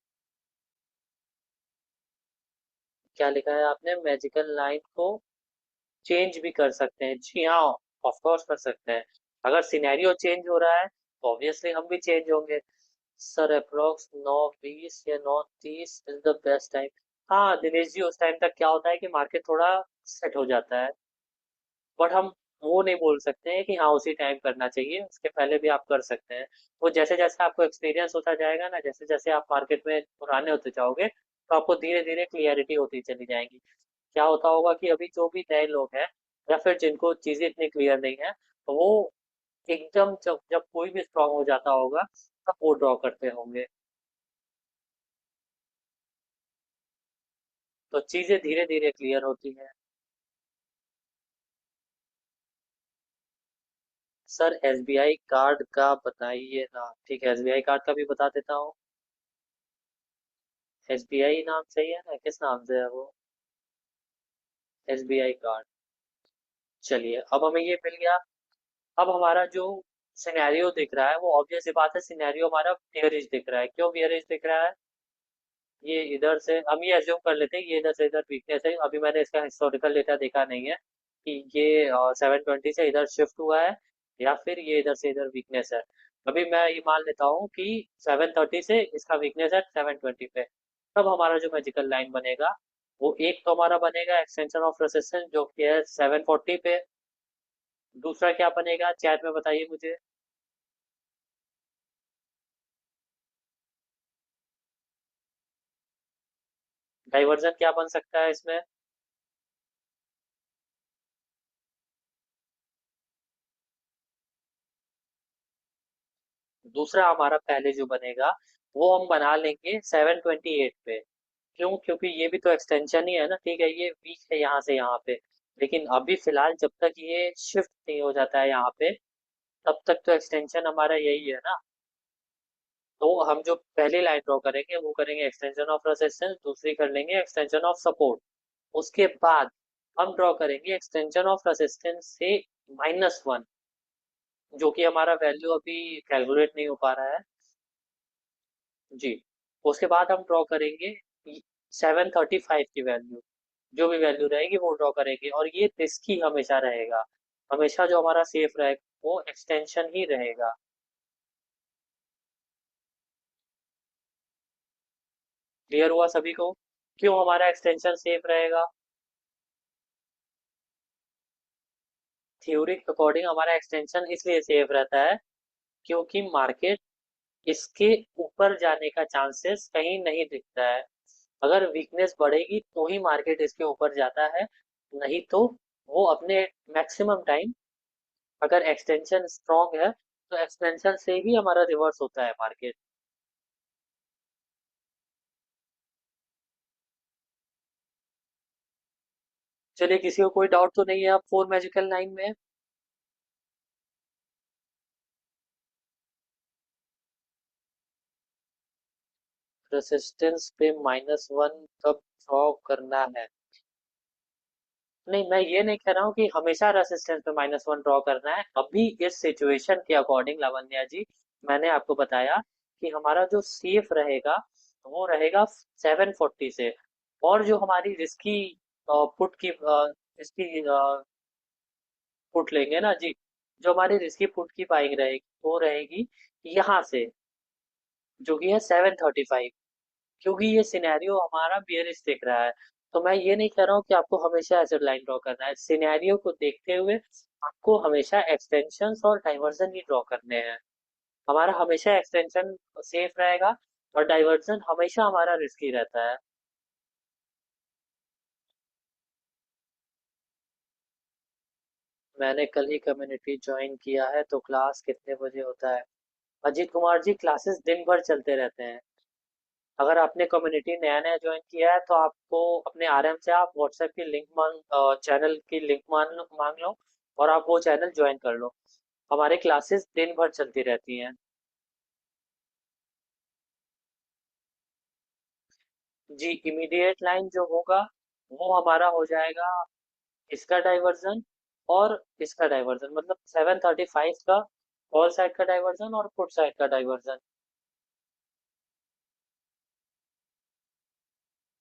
क्या लिखा है आपने, मैजिकल लाइन को चेंज भी कर सकते हैं। जी हाँ, ऑफ कोर्स कर सकते हैं। अगर सिनेरियो चेंज हो रहा है तो ऑब्वियसली हम भी चेंज होंगे। सर अप्रोक्स 9:20 या 9:30 इज द बेस्ट टाइम। हाँ दिनेश जी, उस टाइम तक क्या होता है कि मार्केट थोड़ा सेट हो जाता है, बट हम वो नहीं बोल सकते हैं कि हाँ उसी टाइम करना चाहिए, उसके पहले भी आप कर सकते हैं। वो जैसे जैसे आपको एक्सपीरियंस होता जाएगा ना, जैसे जैसे आप मार्केट में पुराने होते जाओगे, तो आपको धीरे धीरे क्लियरिटी होती चली जाएगी। क्या होता होगा कि अभी जो भी नए लोग हैं या फिर जिनको चीजें इतनी क्लियर नहीं है, तो वो एकदम जब जब कोई भी स्ट्रांग हो जाता होगा तब वो ड्रॉ करते होंगे। तो चीजें धीरे धीरे क्लियर होती हैं। सर एसबीआई कार्ड का बताइए ना। ठीक है, एसबीआई कार्ड का भी बता देता हूँ। एसबीआई नाम सही है ना, किस नाम से है वो? SBI card. चलिए, अब हमें ये मिल गया। अब हमारा जो सिनेरियो दिख रहा है वो ऑब्वियस सी बात है, सिनेरियो हमारा बियरिश दिख रहा है। क्यों बियरिश दिख रहा है? ये इधर से हम ये एज्यूम कर लेते हैं, ये इधर से इधर वीकनेस है। अभी मैंने इसका हिस्टोरिकल डेटा देखा नहीं है कि ये 720 से इधर शिफ्ट हुआ है या फिर ये इधर से इधर वीकनेस है। अभी मैं ये मान लेता हूँ कि 730 से इसका वीकनेस है 720 पे। तब हमारा जो मैजिकल लाइन बनेगा, वो एक तो हमारा बनेगा एक्सटेंशन ऑफ रेसिस्टेंस जो कि है 740 पे। दूसरा क्या बनेगा, चैट में बताइए मुझे। डाइवर्जन क्या बन सकता है इसमें? दूसरा हमारा पहले जो बनेगा वो हम बना लेंगे 728 पे। क्यों? क्योंकि ये भी तो एक्सटेंशन ही है ना। ठीक है, ये वीक है यहाँ से यहाँ पे, लेकिन अभी फिलहाल जब तक ये शिफ्ट नहीं हो जाता है यहाँ पे, तब तक तो एक्सटेंशन हमारा यही है ना। तो हम जो पहली लाइन ड्रॉ करेंगे वो करेंगे एक्सटेंशन ऑफ रेजिस्टेंस, दूसरी कर लेंगे एक्सटेंशन ऑफ सपोर्ट। उसके बाद हम ड्रॉ करेंगे एक्सटेंशन ऑफ रेजिस्टेंस से -1, जो कि हमारा वैल्यू अभी कैलकुलेट नहीं हो पा रहा है। जी। उसके बाद हम ड्रॉ करेंगे 735 की वैल्यू। जो भी वैल्यू रहेगी वो ड्रॉ करेंगे, और ये रिस्की हमेशा रहेगा। हमेशा जो हमारा सेफ रहेगा वो एक्सटेंशन ही रहेगा। क्लियर हुआ सभी को? क्यों हमारा एक्सटेंशन सेफ रहेगा? थ्योरी के अकॉर्डिंग हमारा एक्सटेंशन इसलिए सेफ रहता है क्योंकि मार्केट इसके ऊपर जाने का चांसेस कहीं नहीं दिखता है। अगर वीकनेस बढ़ेगी तो ही मार्केट इसके ऊपर जाता है, नहीं तो वो अपने मैक्सिमम टाइम, अगर एक्सटेंशन स्ट्रांग है तो एक्सटेंशन से ही हमारा रिवर्स होता है मार्केट। चलिए, किसी को कोई डाउट तो नहीं है अब फोर मैजिकल लाइन में? रेसिस्टेंस पे -1 कब ड्रॉ करना है? नहीं, मैं ये नहीं कह रहा हूँ कि हमेशा रेसिस्टेंस पे -1 ड्रॉ करना है। अभी इस सिचुएशन के अकॉर्डिंग लावण्या जी, मैंने आपको बताया कि हमारा जो सेफ रहेगा वो रहेगा 740 से। और जो हमारी रिस्की पुट की रिस्की पुट लेंगे ना जी, जो हमारी रिस्की पुट की बाइंग रहेगी वो रहेगी यहाँ से, जो कि है 735। क्योंकि ये सिनेरियो हमारा बियरिश दिख रहा है, तो मैं ये नहीं कह रहा हूँ कि आपको हमेशा एसिड लाइन ड्रॉ करना है। सिनेरियो को देखते हुए आपको हमेशा एक्सटेंशंस और डाइवर्जन ही ड्रॉ करने हैं। हमारा हमेशा एक्सटेंशन सेफ रहेगा और डाइवर्जन हमेशा हमारा रिस्की रहता है। मैंने कल ही कम्युनिटी ज्वाइन किया है, तो क्लास कितने बजे होता है? अजीत कुमार जी, क्लासेस दिन भर चलते रहते हैं। अगर आपने कम्युनिटी नया नया ज्वाइन किया है तो आपको अपने आरएम से आप व्हाट्सएप की लिंक चैनल की लिंक मांग लो, और आप वो चैनल ज्वाइन कर लो। हमारे क्लासेस दिन भर चलती रहती हैं। जी, इमीडिएट लाइन जो होगा वो हमारा हो जाएगा इसका डाइवर्जन और इसका डाइवर्जन, मतलब 735 का कॉल साइड का डाइवर्जन और पुट साइड का डाइवर्जन।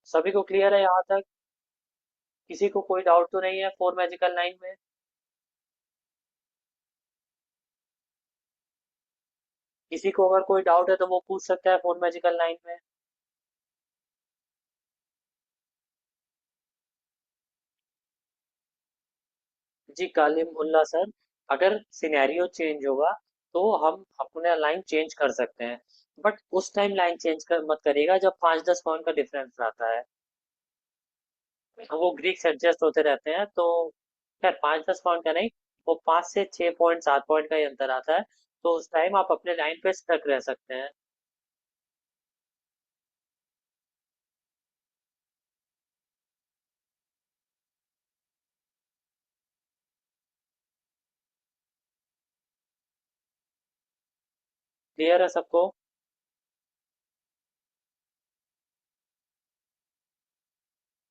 सभी को क्लियर है यहाँ तक? किसी को कोई डाउट तो नहीं है फोर मैजिकल लाइन में? किसी को अगर कोई डाउट है तो वो पूछ सकता है फोन मैजिकल लाइन में। जी कालिमुल्ला सर, अगर सिनेरियो चेंज होगा तो हम अपना लाइन चेंज कर सकते हैं, बट उस टाइम लाइन चेंज कर मत करिएगा जब 5-10 पॉइंट का डिफरेंस आता है। वो ग्रीक्स एडजस्ट होते रहते हैं तो खैर 5-10 पॉइंट का नहीं, वो 5 से 6 पॉइंट 7 पॉइंट का ही अंतर आता है, तो उस टाइम आप अपने लाइन पे स्टक रह सकते हैं। क्लियर है सबको?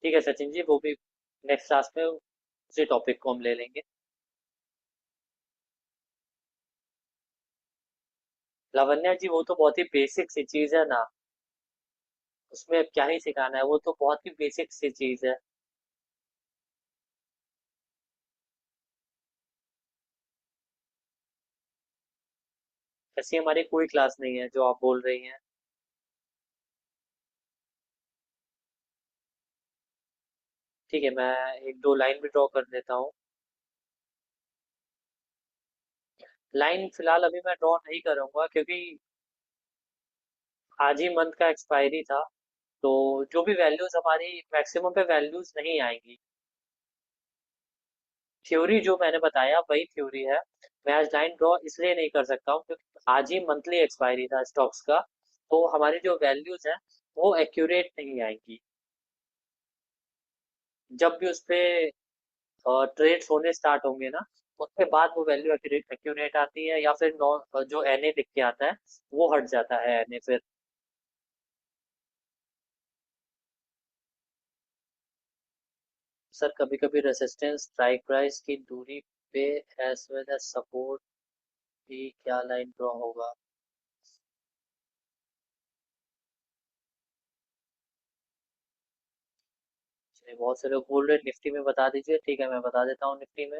ठीक है सचिन जी, वो भी नेक्स्ट क्लास में उसी टॉपिक को हम ले लेंगे। लावण्या जी वो तो बहुत ही बेसिक सी चीज है ना, उसमें अब क्या ही सिखाना है, वो तो बहुत ही बेसिक सी चीज है। ऐसी हमारी कोई क्लास नहीं है जो आप बोल रही हैं। ठीक है, मैं एक दो लाइन भी ड्रॉ कर देता हूँ। लाइन फिलहाल अभी मैं ड्रॉ नहीं करूंगा क्योंकि आज ही मंथ का एक्सपायरी था, तो जो भी वैल्यूज हमारी मैक्सिमम पे वैल्यूज नहीं आएंगी। थ्योरी जो मैंने बताया वही थ्योरी है। मैं आज लाइन ड्रॉ इसलिए नहीं कर सकता हूँ क्योंकि आज ही मंथली एक्सपायरी था स्टॉक्स का, तो हमारी जो वैल्यूज हैं वो एक्यूरेट नहीं आएंगी। जब भी उस पे ट्रेड्स होने स्टार्ट होंगे ना, उसके बाद वो वैल्यू एक्यूरेट एक्यूरेट आती है, या फिर नॉन जो एनए लिख के आता है वो हट जाता है एनए फिर। सर कभी कभी रेजिस्टेंस स्ट्राइक प्राइस की दूरी पे एज वेल एज सपोर्ट भी क्या लाइन ड्रॉ होगा? चलिए, बहुत से लोग बोल रहे हैं निफ्टी में बता दीजिए, ठीक है मैं बता देता हूँ निफ्टी में।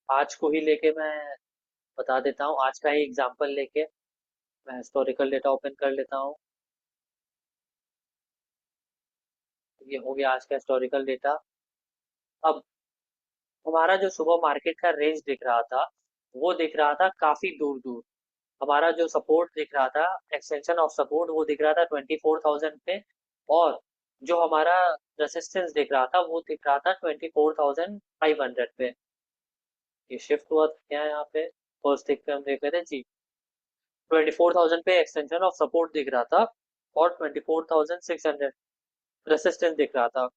आज को ही लेके मैं बता देता हूँ, आज का ही एग्जांपल लेके मैं हिस्टोरिकल डेटा ओपन कर लेता हूँ। ये हो गया आज का हिस्टोरिकल डेटा। अब हमारा जो सुबह मार्केट का रेंज दिख रहा था वो दिख रहा था काफी दूर दूर। हमारा जो सपोर्ट दिख रहा था, एक्सटेंशन ऑफ सपोर्ट, वो दिख रहा था 24,000 पे। और जो हमारा रेसिस्टेंस दिख रहा था वो दिख रहा था 24,500 पे। ये शिफ्ट हुआ था क्या यहाँ पे? फर्स्ट दिख पे हम देख रहे थे जी, 24,000 पे एक्सटेंशन ऑफ सपोर्ट दिख रहा था और 24,600 रेसिस्टेंस दिख रहा था।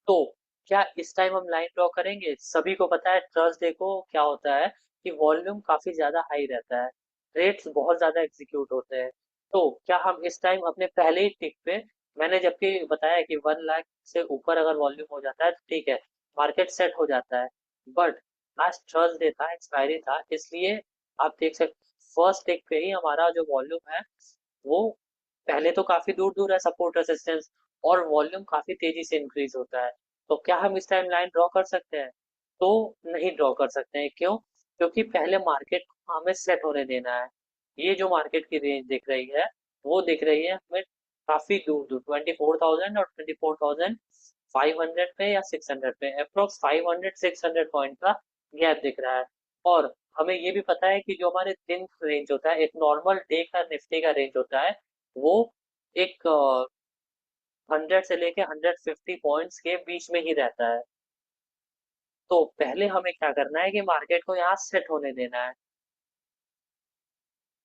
तो क्या इस टाइम हम लाइन ड्रॉ करेंगे? सभी को पता है थर्सडे को क्या होता है कि वॉल्यूम काफी ज्यादा हाई रहता है, रेट्स बहुत ज्यादा एग्जीक्यूट होते हैं। तो क्या हम इस टाइम अपने पहले ही टिक पे, मैंने जबकि बताया कि 1 लाख से ऊपर अगर वॉल्यूम हो जाता है तो ठीक है, मार्केट सेट हो जाता है, बट आज थर्सडे था, एक्सपायरी था, इसलिए आप देख सकते फर्स्ट टिक पे ही हमारा जो वॉल्यूम है वो पहले तो काफी दूर दूर है सपोर्ट रेसिस्टेंस, और वॉल्यूम काफी तेजी से इंक्रीज होता है। तो क्या हम इस टाइम लाइन ड्रॉ कर सकते हैं? तो नहीं ड्रॉ कर सकते हैं, क्यों? क्योंकि पहले मार्केट को हमें सेट होने देना है। ये जो मार्केट की रेंज दिख रही है वो दिख रही है हमें काफी दूर दूर, 24,000 और 24,500 पे या 600 पे, अप्रोक्स 500-600 पॉइंट का गैप दिख रहा है। और हमें ये भी पता है कि जो हमारे दिन रेंज होता है, एक नॉर्मल डे का निफ्टी का रेंज होता है, वो एक 100 से लेके 150 पॉइंट्स के बीच में ही रहता है। तो पहले हमें क्या करना है कि मार्केट को यहाँ सेट होने देना है।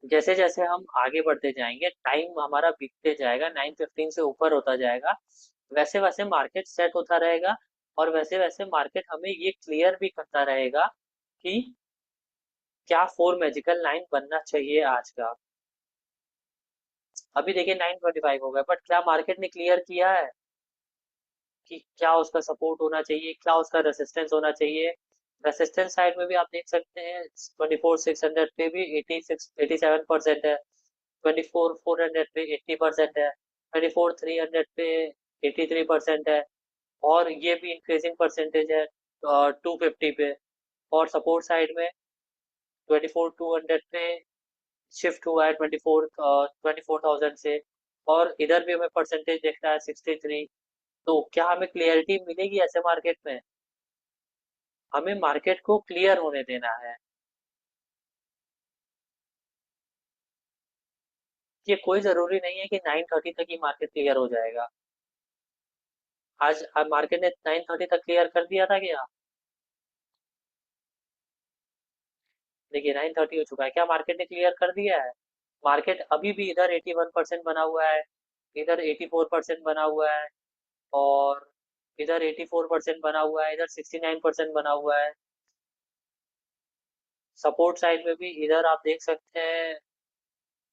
जैसे जैसे हम आगे बढ़ते जाएंगे, टाइम हमारा बीतते जाएगा, 9:15 से ऊपर होता जाएगा, वैसे वैसे मार्केट सेट होता रहेगा, और वैसे वैसे मार्केट हमें ये क्लियर भी करता रहेगा कि क्या फोर मैजिकल लाइन बनना चाहिए आज का। अभी देखिए 9:25 हो गया, बट क्या मार्केट ने क्लियर किया है कि क्या उसका सपोर्ट होना चाहिए, क्या उसका रेसिस्टेंस होना चाहिए? रेसिस्टेंस साइड में भी आप देख सकते हैं 24,600 पे भी 87% है, 24,400 पे 80% है, 24,300 पे 83% है, और ये भी इंक्रीजिंग परसेंटेज है 250 पे। और सपोर्ट साइड में 24,200 पे शिफ्ट हुआ है, 24,000 से। और इधर भी हमें परसेंटेज दिख रहा है 63। तो क्या हमें क्लियरिटी मिलेगी ऐसे मार्केट में? हमें मार्केट को क्लियर होने देना है। ये कोई जरूरी नहीं है कि 9:30 तक ही मार्केट क्लियर हो जाएगा। आज मार्केट ने 9:30 तक क्लियर कर दिया था क्या? देखिए 9:30 हो चुका है, क्या मार्केट ने क्लियर कर दिया है? मार्केट अभी भी इधर 81% बना हुआ है, इधर 84% बना हुआ है, और इधर 84% बना हुआ है, इधर 69% बना हुआ है। सपोर्ट साइड में भी इधर आप देख सकते हैं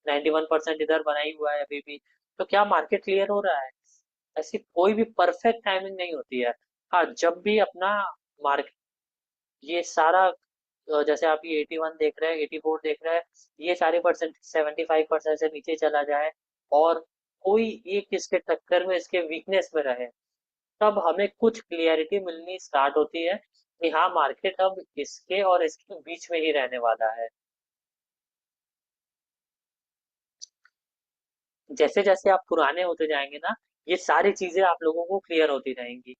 91% इधर बना ही हुआ है अभी भी। तो क्या मार्केट क्लियर हो रहा है? ऐसी कोई भी परफेक्ट टाइमिंग नहीं होती है। हाँ, जब भी अपना मार्केट ये सारा जैसे आप ये 81 देख रहे हैं, 84 देख रहे हैं, ये सारे परसेंट 75% से नीचे चला जाए, और कोई एक इसके टक्कर में इसके वीकनेस में रहे, तब हमें कुछ क्लियरिटी मिलनी स्टार्ट होती है कि हाँ, मार्केट अब इसके और इसके बीच में ही रहने वाला है। जैसे जैसे आप पुराने होते जाएंगे ना, ये सारी चीजें आप लोगों को क्लियर होती रहेंगी।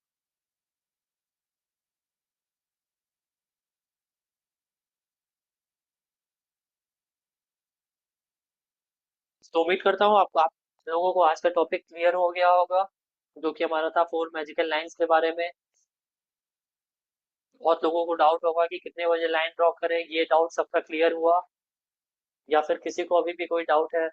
तो उम्मीद करता हूँ आप लोगों को आज का टॉपिक क्लियर हो गया होगा, जो कि हमारा था 4 मैजिकल लाइंस के बारे में। बहुत लोगों को डाउट होगा कि कितने बजे लाइन ड्रॉ करें, ये डाउट सबका क्लियर हुआ, या फिर किसी को अभी भी कोई डाउट है?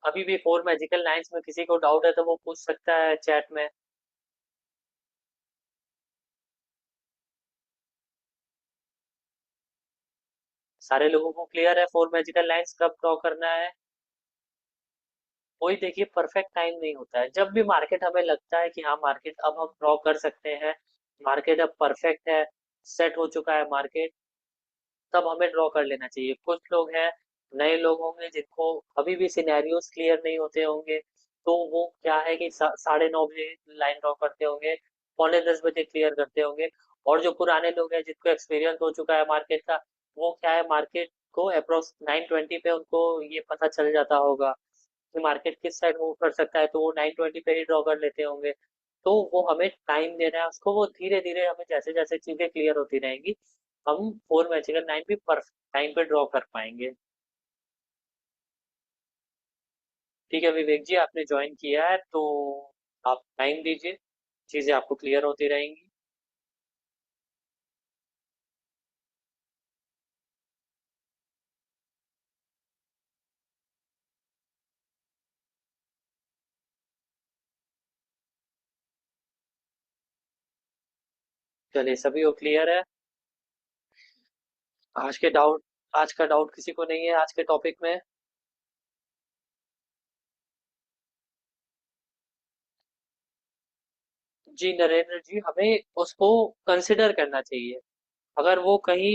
अभी भी 4 मैजिकल लाइंस में किसी को डाउट है तो वो पूछ सकता है चैट में। सारे लोगों को क्लियर है 4 मैजिकल लाइंस कब ड्रॉ करना है? कोई देखिए परफेक्ट टाइम नहीं होता है। जब भी मार्केट हमें लगता है कि हाँ, मार्केट अब हम ड्रॉ कर सकते हैं, मार्केट अब परफेक्ट है, सेट हो चुका है मार्केट, तब हमें ड्रॉ कर लेना चाहिए। कुछ लोग हैं, नए लोग होंगे जिनको अभी भी सिनेरियोज क्लियर नहीं होते होंगे, तो वो क्या है कि 9:30 बजे लाइन ड्रॉ करते होंगे, पौने 10 बजे क्लियर करते होंगे। और जो पुराने लोग हैं जिनको एक्सपीरियंस हो चुका है मार्केट का, वो क्या है, मार्केट को अप्रोक्स 9:20 पे उनको ये पता चल जाता होगा कि मार्केट किस साइड मूव कर सकता है, तो वो 9:20 पे ही ड्रॉ कर लेते होंगे। तो वो हमें टाइम देना है उसको, वो धीरे धीरे हमें जैसे जैसे चीजें क्लियर होती रहेंगी, हम 4 मैजिकल लाइन भी पर टाइम पे ड्रॉ कर पाएंगे। ठीक है विवेक जी, आपने ज्वाइन किया है तो आप टाइम दीजिए, चीजें आपको क्लियर होती रहेंगी। चलिए, सभी को क्लियर है? आज के डाउट आज का डाउट किसी को नहीं है आज के टॉपिक में? जी नरेंद्र जी, हमें उसको कंसिडर करना चाहिए। अगर वो कहीं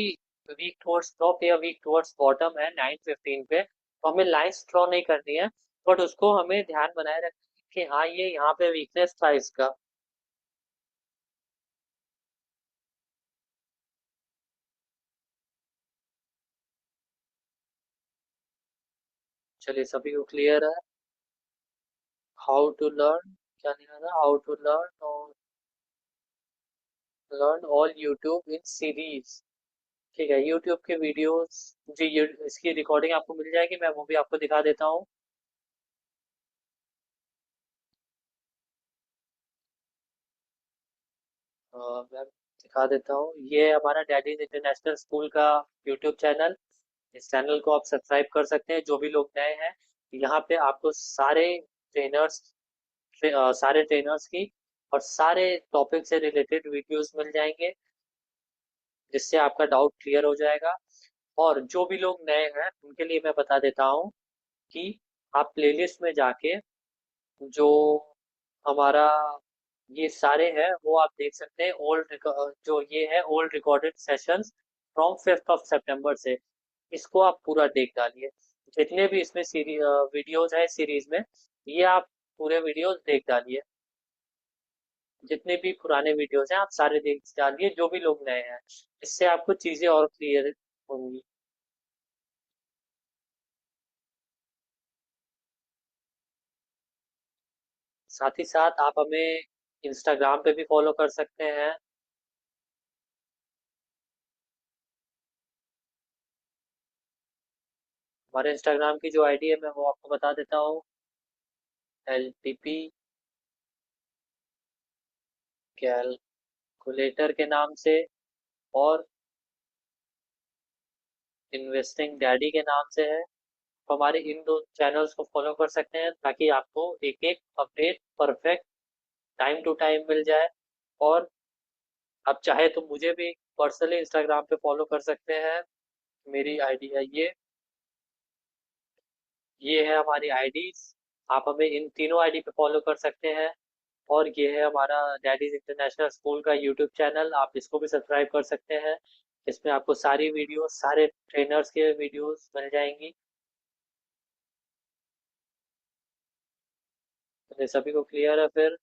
वीक टुवर्ड्स टॉप या वीक टुवर्ड्स बॉटम है 9:15 पे, तो हमें लाइंस ड्रॉ नहीं करनी है, बट उसको हमें ध्यान बनाए रखना है कि हाँ, ये यहाँ पे वीकनेस था इसका। चलिए, सभी को क्लियर है? हाउ टू लर्न, क्या लिखा था? How to learn all YouTube in series. ठीक है, यूट्यूब के वीडियोस। जी, इसकी रिकॉर्डिंग आपको मिल जाएगी, मैं वो भी आपको दिखा देता हूँ। मैं दिखा देता हूँ, ये हमारा डैडीज इंटरनेशनल स्कूल का यूट्यूब चैनल। इस चैनल को आप सब्सक्राइब कर सकते हैं, जो भी लोग नए हैं। यहाँ पे आपको ट्रेनर्स सारे ट्रेनर्स की और सारे टॉपिक से रिलेटेड वीडियोस मिल जाएंगे, जिससे आपका डाउट क्लियर हो जाएगा। और जो भी लोग नए हैं उनके लिए मैं बता देता हूँ कि आप प्लेलिस्ट में जाके जो हमारा ये सारे हैं वो आप देख सकते हैं। जो ये है ओल्ड रिकॉर्डेड सेशंस फ्रॉम 5 सितंबर से, इसको आप पूरा देख डालिए। जितने भी इसमें वीडियोज है सीरीज में, ये आप पूरे वीडियोस देख डालिए। जितने भी पुराने वीडियोस हैं आप सारे देख डालिए, जो भी लोग नए हैं। इससे आपको चीजें और क्लियर होंगी। साथ ही साथ आप हमें इंस्टाग्राम पे भी फॉलो कर सकते हैं। हमारे इंस्टाग्राम की जो आईडी है मैं वो आपको बता देता हूँ। LTP कैलकुलेटर के नाम से, और इन्वेस्टिंग डैडी के नाम से है। तो हमारे इन दो चैनल्स को फॉलो कर सकते हैं, ताकि आपको एक एक update perfect time to time मिल जाए। और आप चाहे तो मुझे भी पर्सनली इंस्टाग्राम पे फॉलो कर सकते हैं। मेरी आईडी है ये है हमारी आईडीज। आप हमें इन तीनों आईडी पे फॉलो कर सकते हैं। और ये है हमारा डैडीज इंटरनेशनल स्कूल का यूट्यूब चैनल, आप इसको भी सब्सक्राइब कर सकते हैं। इसमें आपको सारी वीडियोस, सारे ट्रेनर्स के वीडियोस मिल जाएंगी। तो ये सभी को क्लियर है फिर?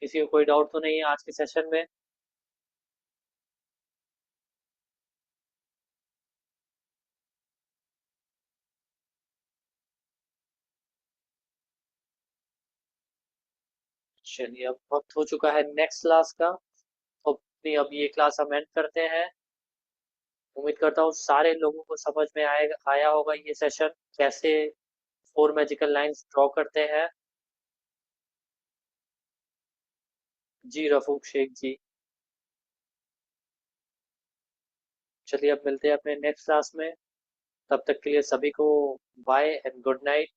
किसी को कोई डाउट तो नहीं है आज के सेशन में? चलिए, अब वक्त हो चुका है नेक्स्ट क्लास का। तो अपनी अब ये क्लास हम एंड करते हैं। उम्मीद करता हूँ सारे लोगों को समझ में आया होगा ये सेशन, कैसे फोर मैजिकल लाइंस ड्रॉ करते हैं। जी रफूक शेख जी। चलिए, अब मिलते हैं अपने नेक्स्ट क्लास में। तब तक के लिए सभी को बाय एंड गुड नाइट।